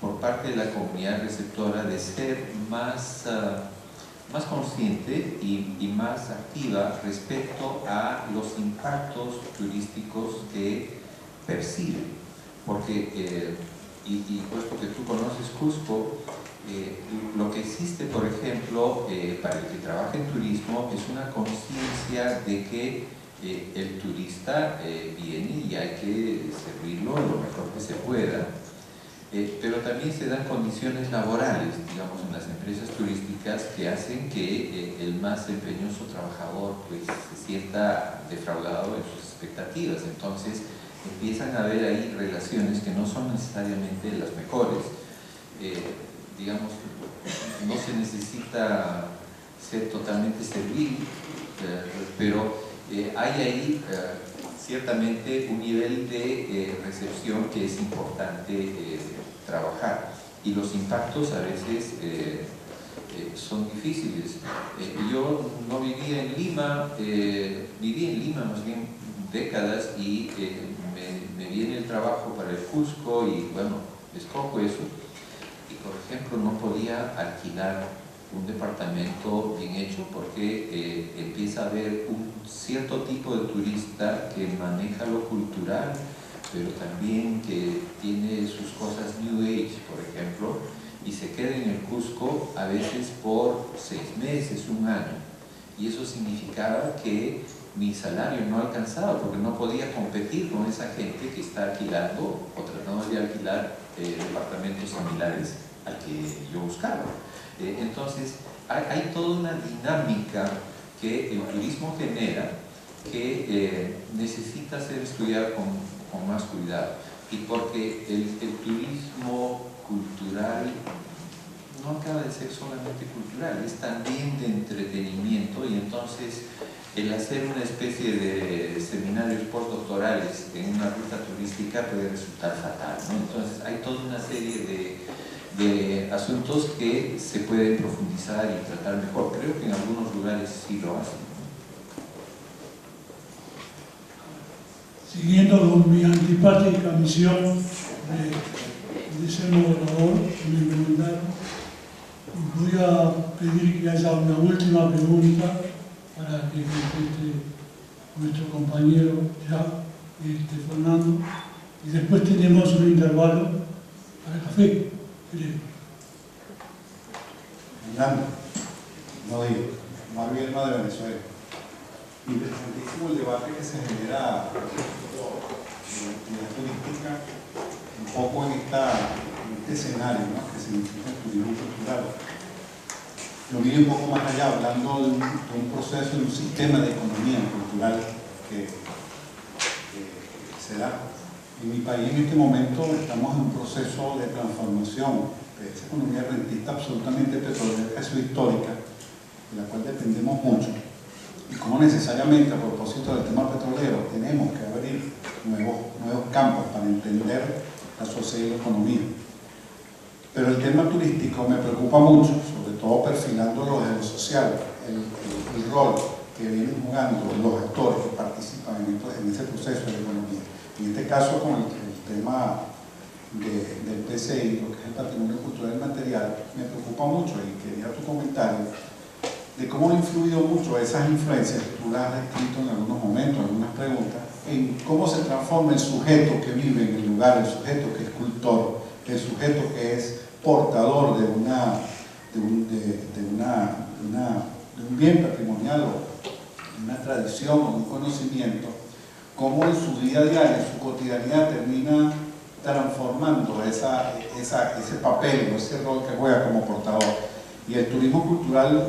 por parte de la comunidad receptora de ser más consciente y más activa respecto a los impactos turísticos que percibe. Porque, y puesto que tú conoces Cusco, lo que existe, por ejemplo, para el que trabaja en turismo, es una conciencia de que el turista viene y hay que servirlo lo mejor que se pueda, pero también se dan condiciones laborales, digamos, en las empresas turísticas que hacen que el más empeñoso trabajador pues se sienta defraudado en sus expectativas. Entonces empiezan a haber ahí relaciones que no son necesariamente las mejores. Digamos, no se necesita ser totalmente servil, pero hay ahí ciertamente un nivel de recepción que es importante trabajar, y los impactos a veces son difíciles. Yo no vivía en Lima, viví en Lima más bien décadas, y me viene el trabajo para el Cusco y bueno, escojo eso. Y por ejemplo no podía alquilar un departamento bien hecho porque empieza a haber un cierto tipo de turista que maneja lo cultural, pero también que tiene sus cosas New Age, por ejemplo, y se queda en el Cusco a veces por 6 meses, 1 año. Y eso significaba que mi salario no alcanzaba porque no podía competir con esa gente que está alquilando o tratando de alquilar departamentos similares al que yo buscaba. Entonces, hay toda una dinámica que el turismo genera que necesita ser estudiada con más cuidado. Y porque el turismo cultural no acaba de ser solamente cultural, es también de entretenimiento, y entonces el hacer una especie de seminarios postdoctorales en una ruta turística puede resultar fatal, ¿no? Entonces hay toda una serie de asuntos que se pueden profundizar y tratar mejor. Creo que en algunos lugares sí lo hacen. Siguiendo con mi antipática misión de ser moderador, me preguntaron, voy a pedir que haya una última pregunta para que conteste nuestro compañero ya, Fernando, y después tenemos un intervalo para el café, creo. Fernando, no digo, Marvielma de Venezuela. Interesantísimo el debate que se genera en la actividad turística, un poco en este escenario, ¿no?, que significa el turismo cultural. Yo miré un poco más allá, hablando de un proceso, de un sistema de economía cultural que se da. En mi país en este momento estamos en un proceso de transformación de esa economía rentista absolutamente petrolera, que es histórica, de la cual dependemos mucho. Y como necesariamente, a propósito del tema petrolero, tenemos que abrir nuevos campos para entender la sociedad y la economía. Pero el tema turístico me preocupa mucho, sobre todo perfilándolo desde lo social, el rol que vienen jugando los actores que participan en ese proceso de la economía. En este caso, con el tema del PCI, lo que es el patrimonio cultural y material, me preocupa mucho, y quería tu comentario de cómo ha influido mucho esas influencias que tú las has descrito en algunos momentos, en algunas preguntas, en cómo se transforma el sujeto que vive en el lugar, el sujeto que es cultor, el sujeto que es portador de una un bien patrimonial o una tradición o un conocimiento, cómo en su día a día, en su cotidianidad, termina transformando ese papel o ese rol que juega como portador. Y el turismo cultural,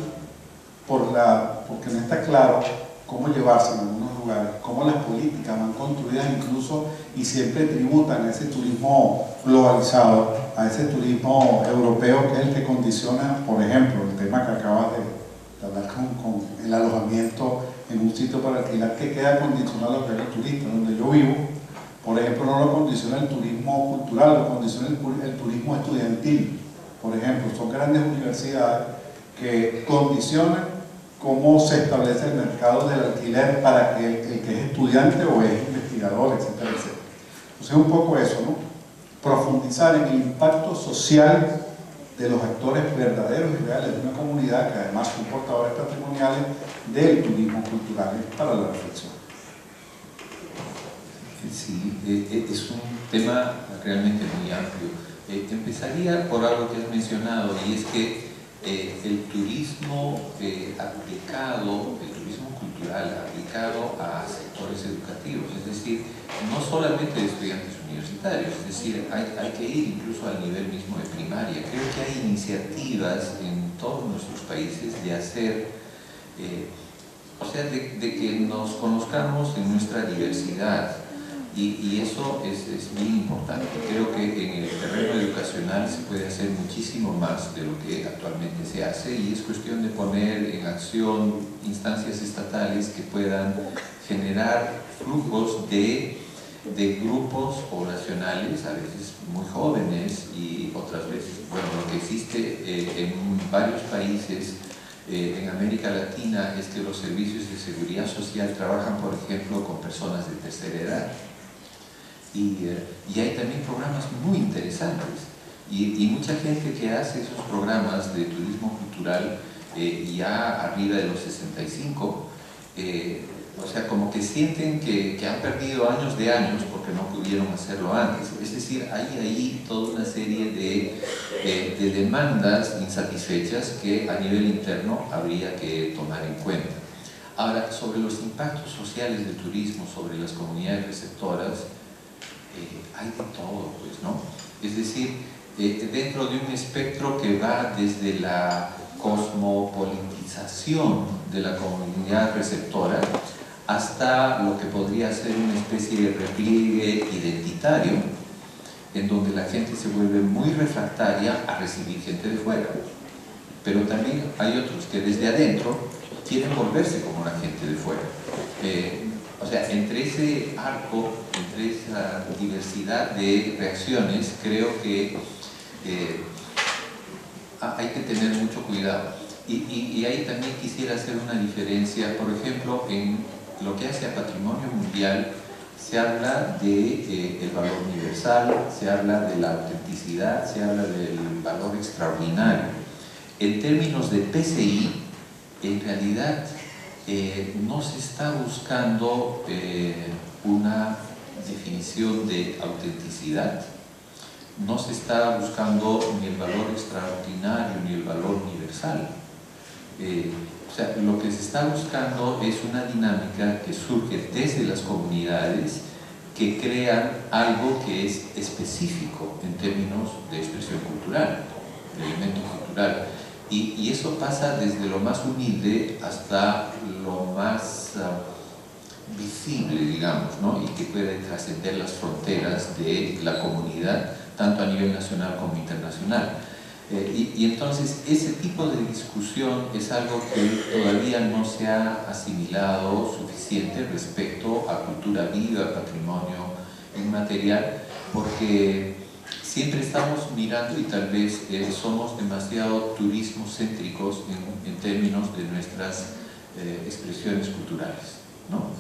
porque no está claro cómo llevarse en algunos lugares, cómo las políticas van construidas incluso y siempre tributan a ese turismo globalizado, a ese turismo europeo que es el que condiciona, por ejemplo, el tema que acabas de hablar con el alojamiento en un sitio para alquilar, que queda condicionado a lo que es el turista. Donde yo vivo, por ejemplo, no lo condiciona el turismo cultural, lo condiciona el turismo estudiantil. Por ejemplo, son grandes universidades que condicionan cómo se establece el mercado del alquiler para que el que es estudiante o es investigador, etcétera, etcétera. Entonces, un poco eso, ¿no? Profundizar en el impacto social de los actores verdaderos y reales de una comunidad, que además son portadores patrimoniales del turismo cultural, para la reflexión. Sí, es un tema realmente muy amplio. Empezaría por algo que has mencionado, y es que el turismo aplicado, el turismo cultural aplicado a sectores educativos, es decir, no solamente de estudiantes universitarios, es decir, hay que ir incluso al nivel mismo de primaria. Creo que hay iniciativas en todos nuestros países de hacer, o sea, de que nos conozcamos en nuestra diversidad. Y eso es bien importante. Creo que en el terreno educacional se puede hacer muchísimo más de lo que actualmente se hace, y es cuestión de poner en acción instancias estatales que puedan generar flujos de grupos poblacionales, a veces muy jóvenes y otras veces, bueno, lo que existe en varios países en América Latina es que los servicios de seguridad social trabajan, por ejemplo, con personas de tercera edad. Y hay también programas muy interesantes, y mucha gente que hace esos programas de turismo cultural ya arriba de los 65, o sea, como que sienten que han perdido años porque no pudieron hacerlo antes. Es decir, hay ahí toda una serie de demandas insatisfechas que a nivel interno habría que tomar en cuenta. Ahora, sobre los impactos sociales del turismo sobre las comunidades receptoras, hay de todo, pues, ¿no? Es decir, dentro de un espectro que va desde la cosmopolitización de la comunidad receptora hasta lo que podría ser una especie de repliegue identitario, en donde la gente se vuelve muy refractaria a recibir gente de fuera. Pero también hay otros que desde adentro quieren volverse como la gente de fuera. O sea, entre ese arco, entre esa diversidad de reacciones, creo que hay que tener mucho cuidado. Y ahí también quisiera hacer una diferencia. Por ejemplo, en lo que hace a patrimonio mundial, se habla del valor universal, se habla de la autenticidad, se habla del valor extraordinario. En términos de PCI, en realidad, no se está buscando una definición de autenticidad, no se está buscando ni el valor extraordinario ni el valor universal. O sea, lo que se está buscando es una dinámica que surge desde las comunidades, que crean algo que es específico en términos de expresión cultural, de elemento cultural. Y eso pasa desde lo más humilde hasta lo más visible, digamos, ¿no? Y que puede trascender las fronteras de la comunidad, tanto a nivel nacional como internacional. Y entonces ese tipo de discusión es algo que todavía no se ha asimilado suficiente respecto a cultura viva, patrimonio inmaterial, porque siempre estamos mirando, y tal vez somos demasiado turismocéntricos en términos de nuestras expresiones culturales, ¿no?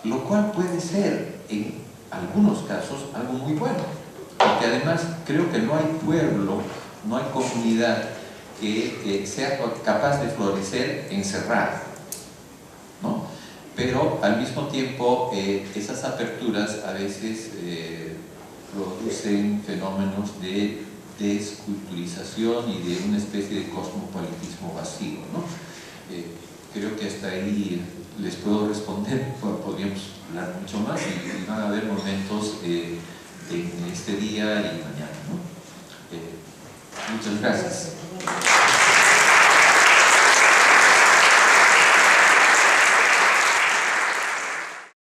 Lo cual puede ser en algunos casos algo muy bueno, porque además creo que no hay pueblo, no hay comunidad que sea capaz de florecer encerrada, ¿no? Pero al mismo tiempo esas aperturas a veces producen fenómenos de desculturización y de una especie de cosmopolitismo vacío, ¿no? Creo que hasta ahí les puedo responder, podríamos hablar mucho más y van a haber momentos en este día y mañana, ¿no? Muchas gracias.